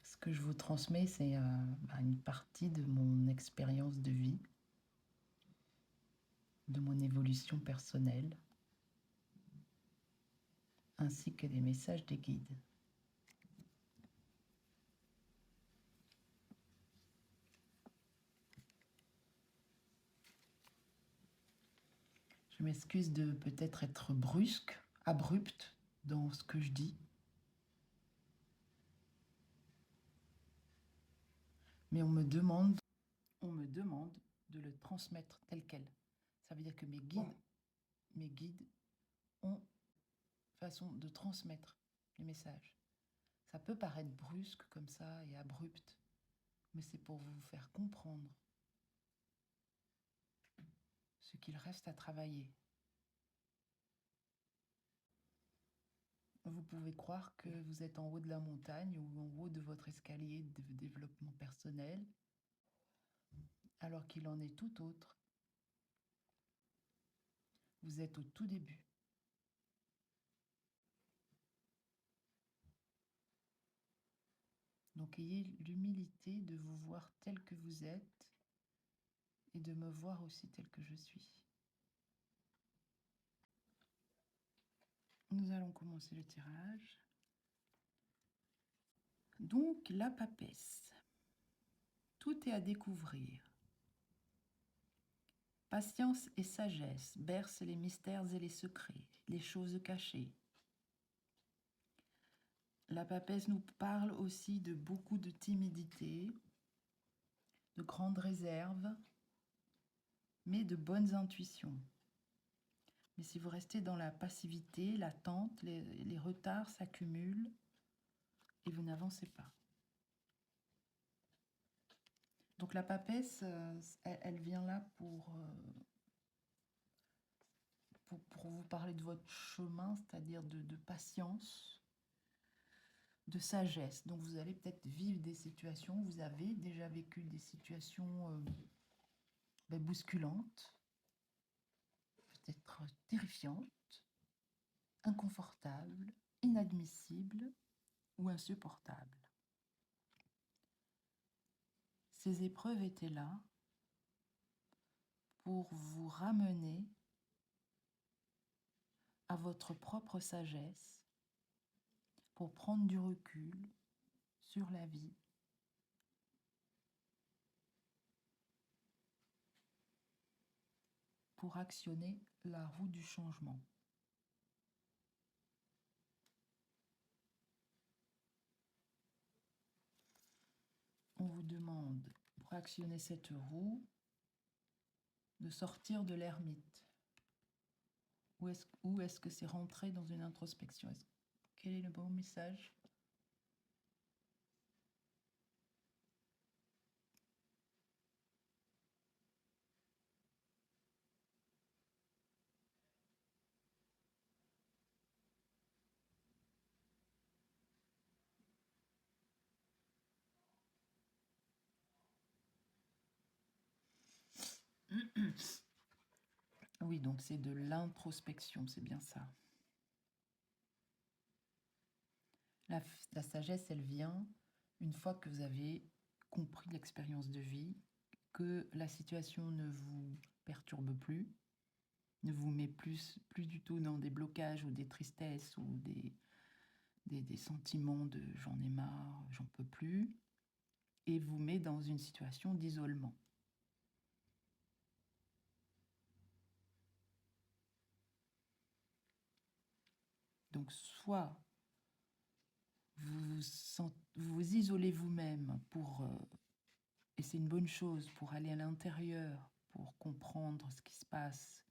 Ce que je vous transmets, c'est une partie de mon expérience de vie, de mon évolution personnelle, ainsi que des messages des guides. Je m'excuse de peut-être être brusque, abrupte dans ce que je dis, mais on me demande de le transmettre tel quel. Ça veut dire que mes guides ont façon de transmettre les messages. Ça peut paraître brusque comme ça et abrupt, mais c'est pour vous faire comprendre ce qu'il reste à travailler. Vous pouvez croire que vous êtes en haut de la montagne ou en haut de votre escalier de développement personnel alors qu'il en est tout autre. Vous êtes au tout début. Donc ayez l'humilité de vous voir tel que vous êtes et de me voir aussi tel que je suis. Nous allons commencer le tirage. Donc la papesse. Tout est à découvrir. Patience et sagesse bercent les mystères et les secrets, les choses cachées. La papesse nous parle aussi de beaucoup de timidité, de grandes réserves, mais de bonnes intuitions. Mais si vous restez dans la passivité, l'attente, les retards s'accumulent et vous n'avancez pas. Donc la papesse, elle vient là pour vous parler de votre chemin, c'est-à-dire de patience, de sagesse. Donc vous allez peut-être vivre des situations, vous avez déjà vécu des situations bousculantes, peut-être terrifiantes, inconfortables, inadmissibles ou insupportables. Ces épreuves étaient là pour vous ramener à votre propre sagesse, pour prendre du recul sur la vie, pour actionner la roue du changement. On vous demande, pour actionner cette roue, de sortir de l'ermite. Où est-ce que c'est rentré dans une introspection? Quel est le bon message? Oui, donc c'est de l'introspection, c'est bien ça. La sagesse, elle vient une fois que vous avez compris l'expérience de vie, que la situation ne vous perturbe plus, ne vous met plus du tout dans des blocages ou des tristesses ou des sentiments de j'en ai marre, j'en peux plus, et vous met dans une situation d'isolement. Donc soit vous isolez vous-même et c'est une bonne chose, pour aller à l'intérieur, pour comprendre ce qui se passe,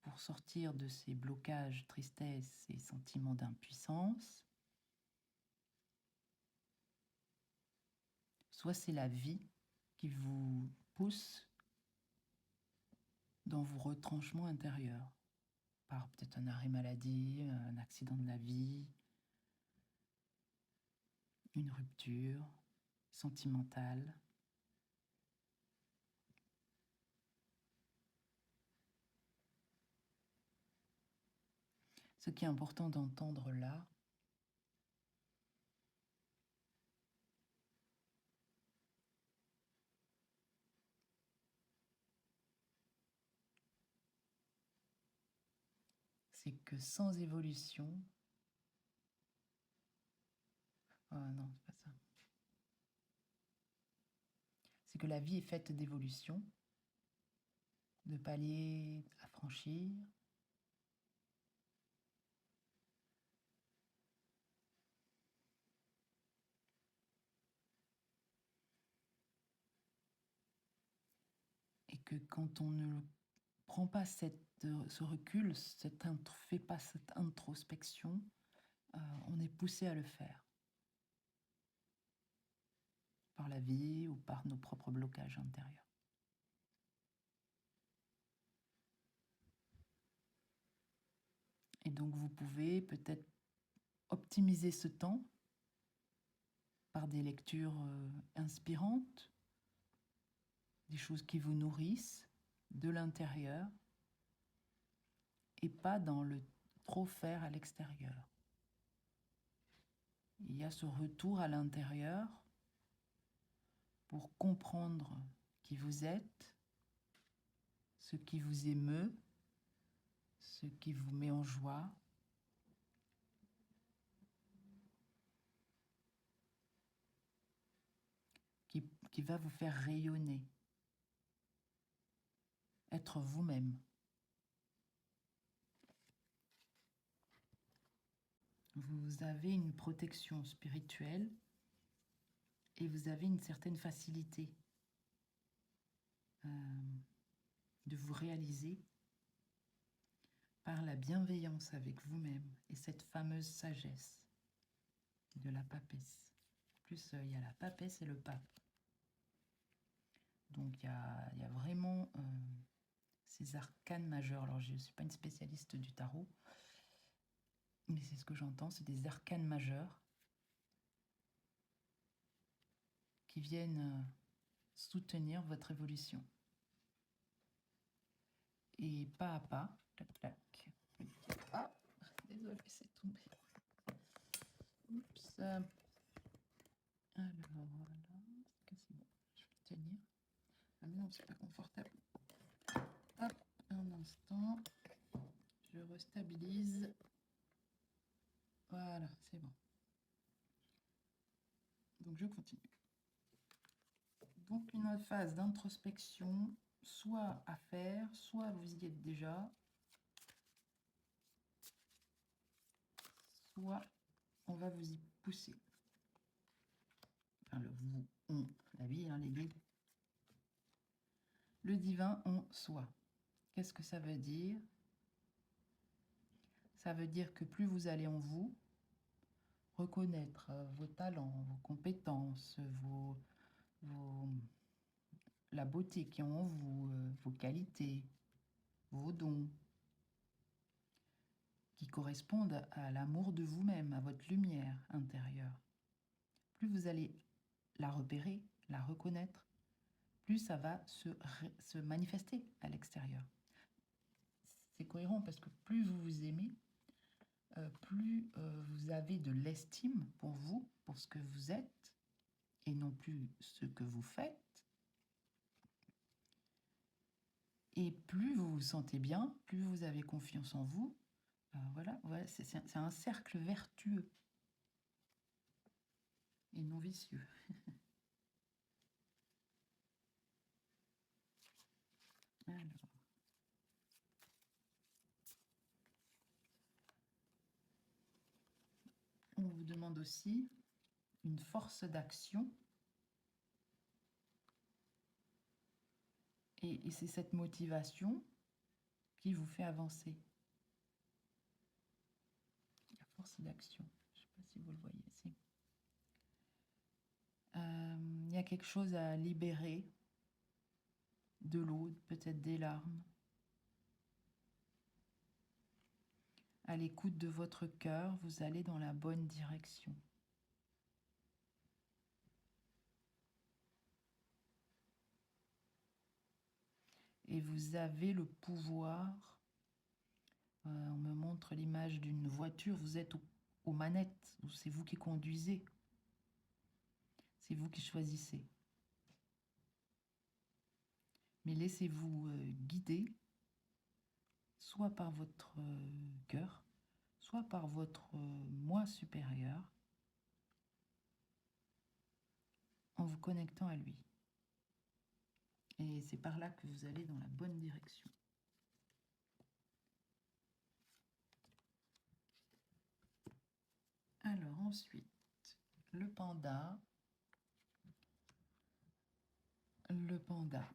pour sortir de ces blocages, tristesse et sentiments d'impuissance. Soit c'est la vie qui vous pousse dans vos retranchements intérieurs, par peut-être un arrêt maladie, un accident de la vie, une rupture sentimentale. Ce qui est important d'entendre là, c'est que sans évolution... Oh non, c'est pas ça. C'est que la vie est faite d'évolution, de paliers à franchir. Et que quand on ne prend pas ce recul, fait pas cette introspection, on est poussé à le faire. Par la vie ou par nos propres blocages intérieurs. Et donc vous pouvez peut-être optimiser ce temps par des lectures inspirantes, des choses qui vous nourrissent de l'intérieur et pas dans le trop faire à l'extérieur. Il y a ce retour à l'intérieur pour comprendre qui vous êtes, ce qui vous émeut, ce qui vous met en joie. Qui va vous faire rayonner. Être vous-même. Vous avez une protection spirituelle et vous avez une certaine facilité de vous réaliser par la bienveillance avec vous-même et cette fameuse sagesse de la papesse. En plus, il y a la papesse et le pape. Donc, il y a vraiment ces arcanes majeurs. Alors, je ne suis pas une spécialiste du tarot, mais c'est ce que j'entends, c'est des arcanes majeurs qui viennent soutenir votre évolution. Et pas à pas, tac, tac. Ah, désolé, c'est tombé. Oups. Alors, voilà. Est-ce que c'est bon? Je vais tenir. Ah mais non, c'est pas confortable. Hop, un instant. Je restabilise. Voilà, c'est bon. Donc, je continue. Donc, une phase d'introspection, soit à faire, soit vous y êtes déjà, soit on va vous y pousser. Enfin, le vous, on, la vie, hein, les guides. Le divin en soi. Qu'est-ce que ça veut dire? Ça veut dire que plus vous allez en vous, reconnaître vos talents, vos compétences, la beauté qui est en vous, vos qualités, vos dons, qui correspondent à l'amour de vous-même, à votre lumière intérieure. Plus vous allez la repérer, la reconnaître, plus ça va se manifester à l'extérieur. C'est cohérent parce que plus vous vous aimez, plus vous avez de l'estime pour vous, pour ce que vous êtes, et non plus ce que vous faites. Et plus vous vous sentez bien, plus vous avez confiance en vous. Voilà, c'est un cercle vertueux et non vicieux. Alors. On vous demande aussi une force d'action. Et c'est cette motivation qui vous fait avancer. La force d'action. Je ne sais pas si vous le voyez ici. Il y a quelque chose à libérer, de l'eau, peut-être des larmes. À l'écoute de votre cœur, vous allez dans la bonne direction. Et vous avez le pouvoir. On me montre l'image d'une voiture, vous êtes aux manettes, c'est vous qui conduisez. C'est vous qui choisissez. Mais laissez-vous guider, soit par votre cœur, soit par votre moi supérieur, en vous connectant à lui. Et c'est par là que vous allez dans la bonne direction. Alors ensuite, le panda. Le panda.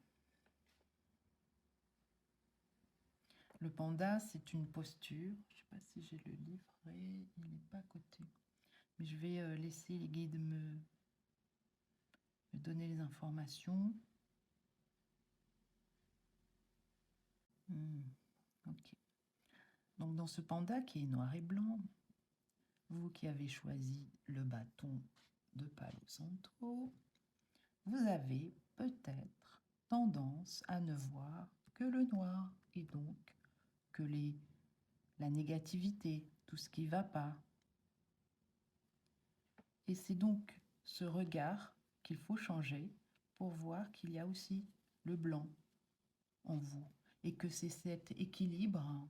Le panda, c'est une posture. Je ne sais pas si j'ai le livret, il n'est pas à côté. Mais je vais laisser les guides me donner les informations. Ok. Donc dans ce panda qui est noir et blanc, vous qui avez choisi le bâton de Palo Santo, vous avez peut-être tendance à ne voir que le noir et donc que la négativité, tout ce qui ne va pas. Et c'est donc ce regard qu'il faut changer pour voir qu'il y a aussi le blanc en vous et que c'est cet équilibre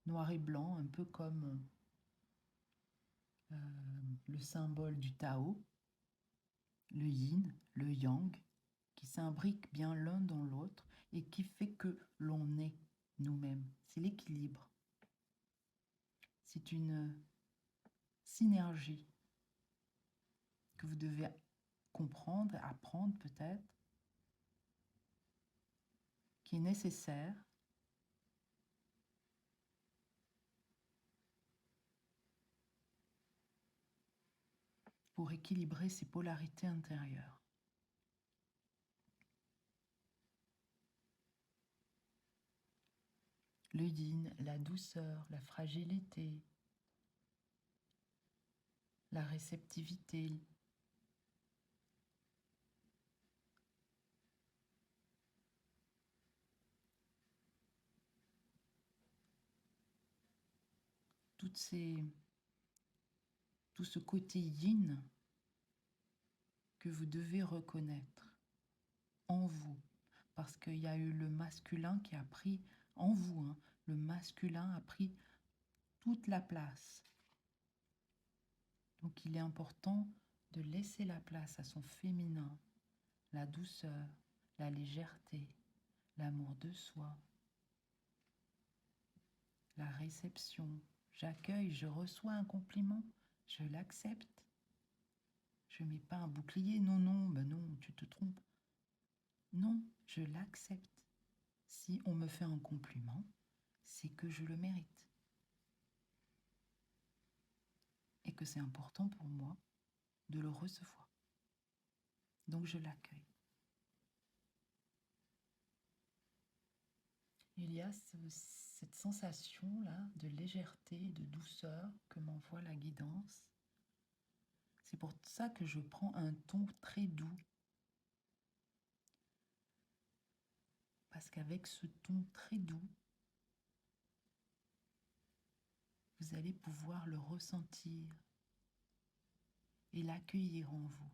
noir et blanc, un peu comme le symbole du Tao, le yin, le yang, qui s'imbriquent bien l'un dans l'autre et qui fait que l'on est nous-mêmes. C'est l'équilibre. C'est une synergie que vous devez comprendre, apprendre peut-être, qui est nécessaire pour équilibrer ces polarités intérieures. Le yin, la douceur, la fragilité, la réceptivité, tout ce côté yin que vous devez reconnaître en vous, parce qu'il y a eu le masculin qui a pris en vous, hein, le masculin a pris toute la place. Donc il est important de laisser la place à son féminin, la douceur, la légèreté, l'amour de soi, la réception. J'accueille, je reçois un compliment, je l'accepte. Je ne mets pas un bouclier, non, non, ben non, tu te trompes. Non, je l'accepte. Si on me fait un compliment, c'est que je le mérite. Et que c'est important pour moi de le recevoir. Donc je l'accueille. Il y a cette sensation-là de légèreté, de douceur que m'envoie la guidance. C'est pour ça que je prends un ton très doux. Parce qu'avec ce ton très doux, vous allez pouvoir le ressentir et l'accueillir en vous.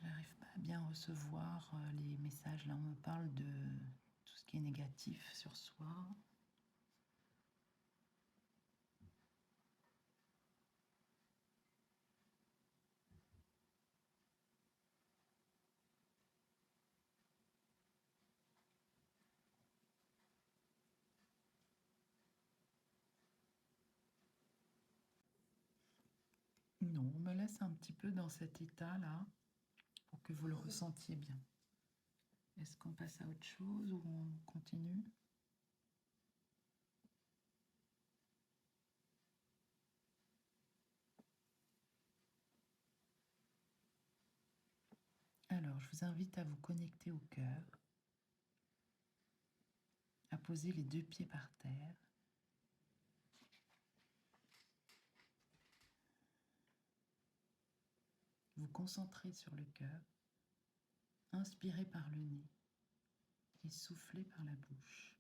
J'arrive pas à bien recevoir les messages. Là, on me parle de tout ce qui est négatif sur soi. Non, on me laisse un petit peu dans cet état-là pour que vous le ressentiez bien. Est-ce qu'on passe à autre chose ou on continue? Alors, je vous invite à vous connecter au cœur, à poser les 2 pieds par terre. Vous concentrez sur le cœur, inspirez par le nez et soufflez par la bouche.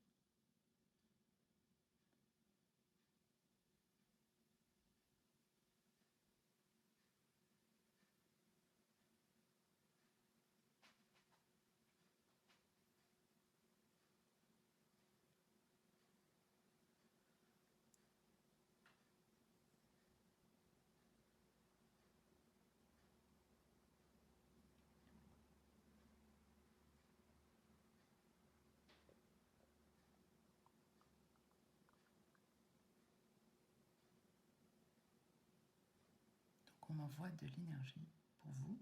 Donc on envoie de l'énergie pour vous.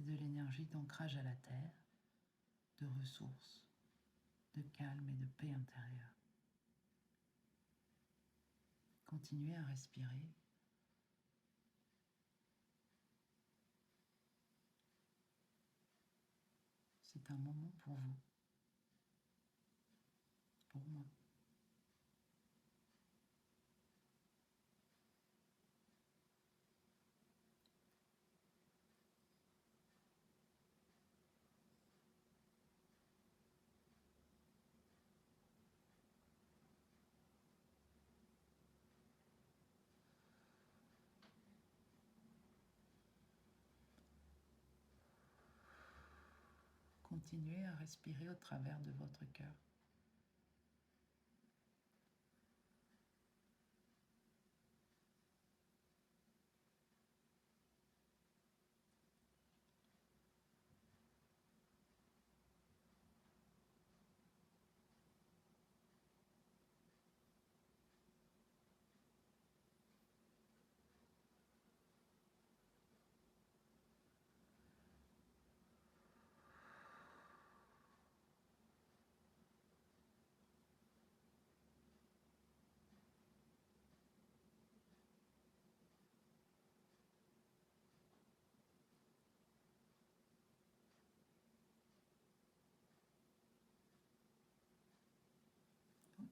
de l'énergie d'ancrage à la terre, de ressources, de calme et de paix intérieure. Continuez à respirer. C'est un moment pour vous, pour moi. Continuez à respirer au travers de votre cœur. Ok.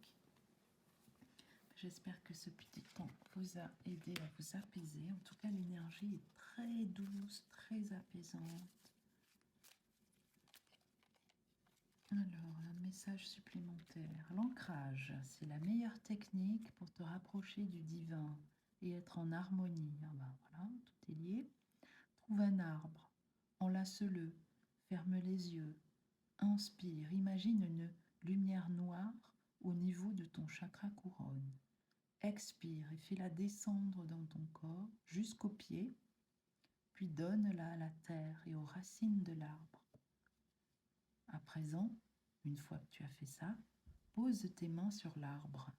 J'espère que ce petit temps vous a aidé à vous apaiser. En tout cas, l'énergie est très douce, très apaisante. Alors, un message supplémentaire. L'ancrage, c'est la meilleure technique pour te rapprocher du divin et être en harmonie. Ah ben voilà, tout est lié. Trouve un arbre, enlace-le, ferme les yeux, inspire, imagine une lumière noire au niveau de ton chakra couronne. Expire et fais-la descendre dans ton corps jusqu'aux pieds, puis donne-la à la terre et aux racines de l'arbre. À présent, une fois que tu as fait ça, pose tes mains sur l'arbre.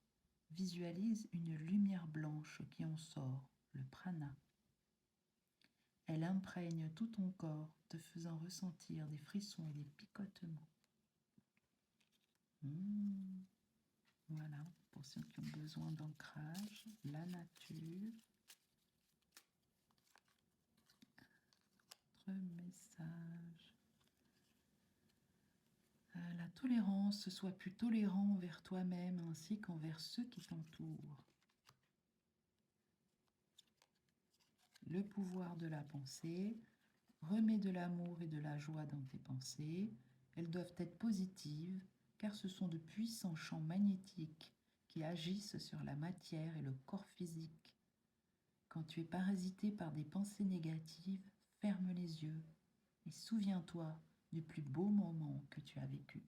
Visualise une lumière blanche qui en sort, le prana. Elle imprègne tout ton corps, te faisant ressentir des frissons et des picotements. Voilà, pour ceux qui ont besoin d'ancrage, la nature. Autre message. La tolérance, sois plus tolérant envers toi-même ainsi qu'envers ceux qui t'entourent. Le pouvoir de la pensée. Remets de l'amour et de la joie dans tes pensées. Elles doivent être positives car ce sont de puissants champs magnétiques qui agissent sur la matière et le corps physique. Quand tu es parasité par des pensées négatives, ferme les yeux et souviens-toi du plus beau moment que tu as vécu.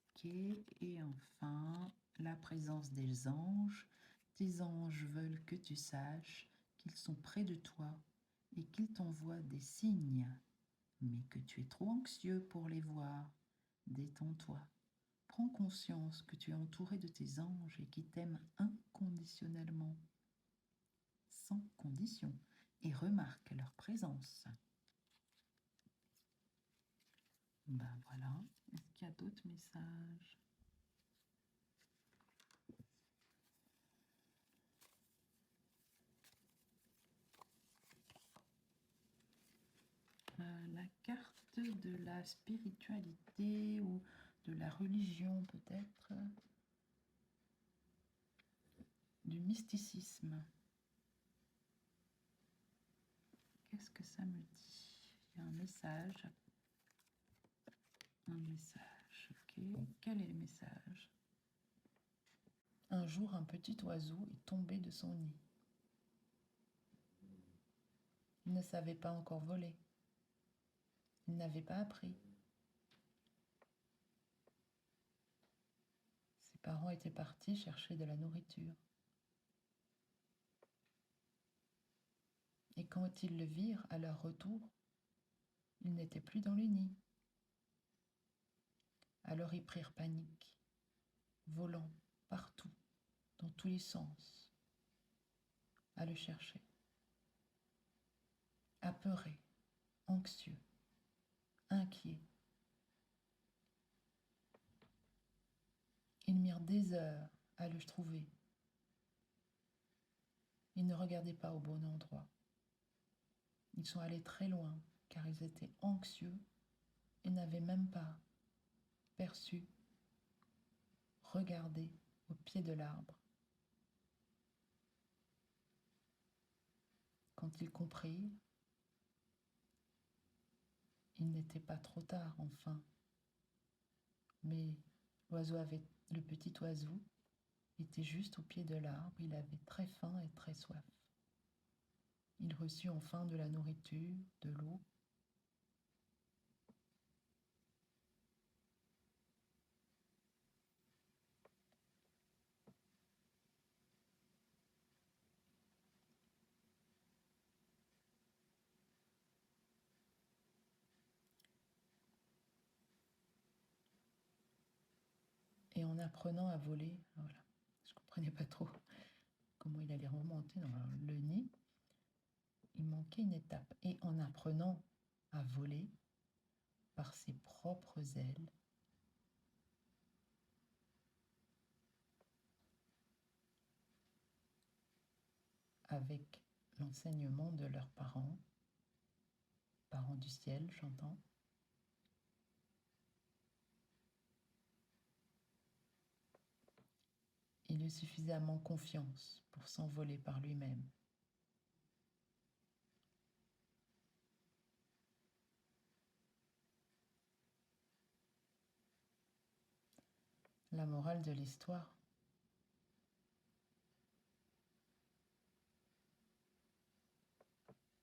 Ok, et enfin, la présence des anges. Tes anges veulent que tu saches qu'ils sont près de toi et qu'ils t'envoient des signes, mais que tu es trop anxieux pour les voir. Détends-toi. Prends conscience que tu es entouré de tes anges et qui t'aiment inconditionnellement, sans condition, et remarque leur présence. Ben voilà. Est-ce qu'il y a d'autres messages ? La carte de la spiritualité ou de la religion peut-être, du mysticisme. Qu'est-ce que ça me dit? Il y a un message. Un message, ok. Quel est le message? Un jour, un petit oiseau est tombé de son nid. Il ne savait pas encore voler. Il n'avait pas appris. Ses parents étaient partis chercher de la nourriture. Et quand ils le virent à leur retour, il n'était plus dans le nid. Alors ils prirent panique, volant partout, dans tous les sens. à le chercher. Apeurés, anxieux, inquiets. Ils mirent des heures à le trouver. Ils ne regardaient pas au bon endroit. Ils sont allés très loin car ils étaient anxieux et n'avaient même pas perçu, regardé au pied de l'arbre. Quand ils comprirent, il n'était pas trop tard enfin. Mais le petit oiseau était juste au pied de l'arbre. Il avait très faim et très soif. Il reçut enfin de la nourriture, de l'eau. Et en apprenant à voler, voilà, je ne comprenais pas trop comment il allait remonter dans le nid. Il manquait une étape. Et en apprenant à voler par ses propres ailes, avec l'enseignement de leurs parents du ciel, j'entends, il eut suffisamment confiance pour s'envoler par lui-même. La morale de l'histoire,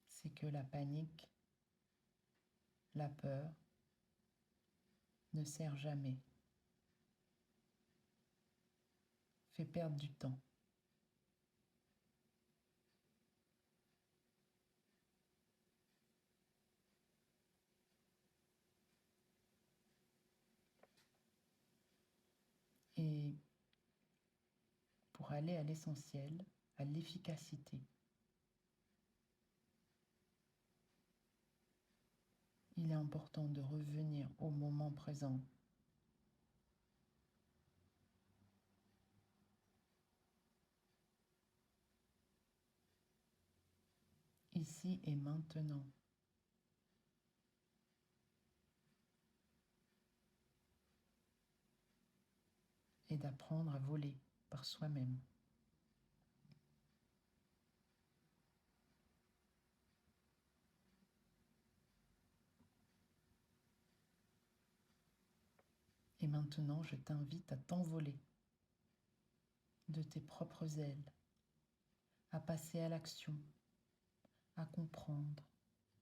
c'est que la panique, la peur, ne sert jamais, fait perdre du temps. Et pour aller à l'essentiel, à l'efficacité, il est important de revenir au moment présent. Ici et maintenant. Et d'apprendre à voler par soi-même. Et maintenant, je t'invite à t'envoler de tes propres ailes, à passer à l'action, à comprendre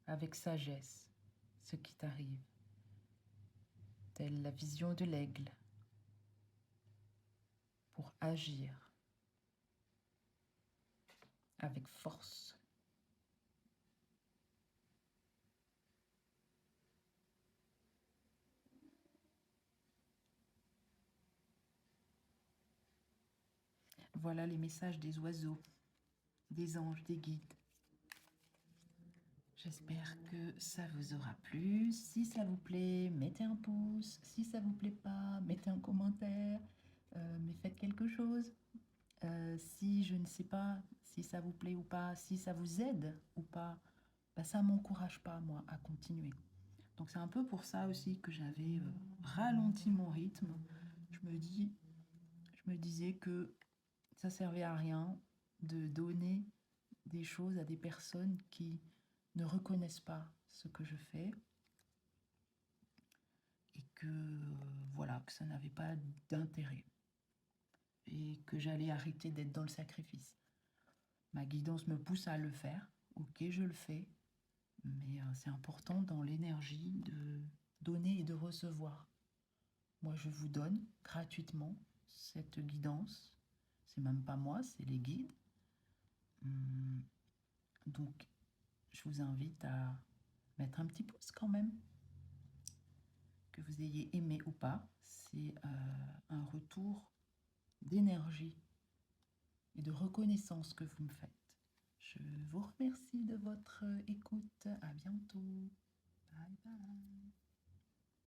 avec sagesse ce qui t'arrive, telle la vision de l'aigle, pour agir avec force. Voilà les messages des oiseaux, des anges, des guides. J'espère que ça vous aura plu. Si ça vous plaît, mettez un pouce. Si ça vous plaît pas, mettez un commentaire. Mais faites quelque chose. Si je ne sais pas si ça vous plaît ou pas, si ça vous aide ou pas, bah, ça m'encourage pas, moi, à continuer. Donc c'est un peu pour ça aussi que j'avais ralenti mon rythme. Je me disais que ça servait à rien de donner des choses à des personnes qui ne reconnaissent pas ce que je fais et que voilà, que ça n'avait pas d'intérêt et que j'allais arrêter d'être dans le sacrifice. Ma guidance me pousse à le faire, ok, je le fais, mais c'est important dans l'énergie de donner et de recevoir. Moi, je vous donne gratuitement cette guidance. C'est même pas moi, c'est les guides. Donc, je vous invite à mettre un petit pouce quand même. Que vous ayez aimé ou pas, c'est un retour d'énergie et de reconnaissance que vous me faites. Je vous remercie de votre écoute. À bientôt. Bye bye.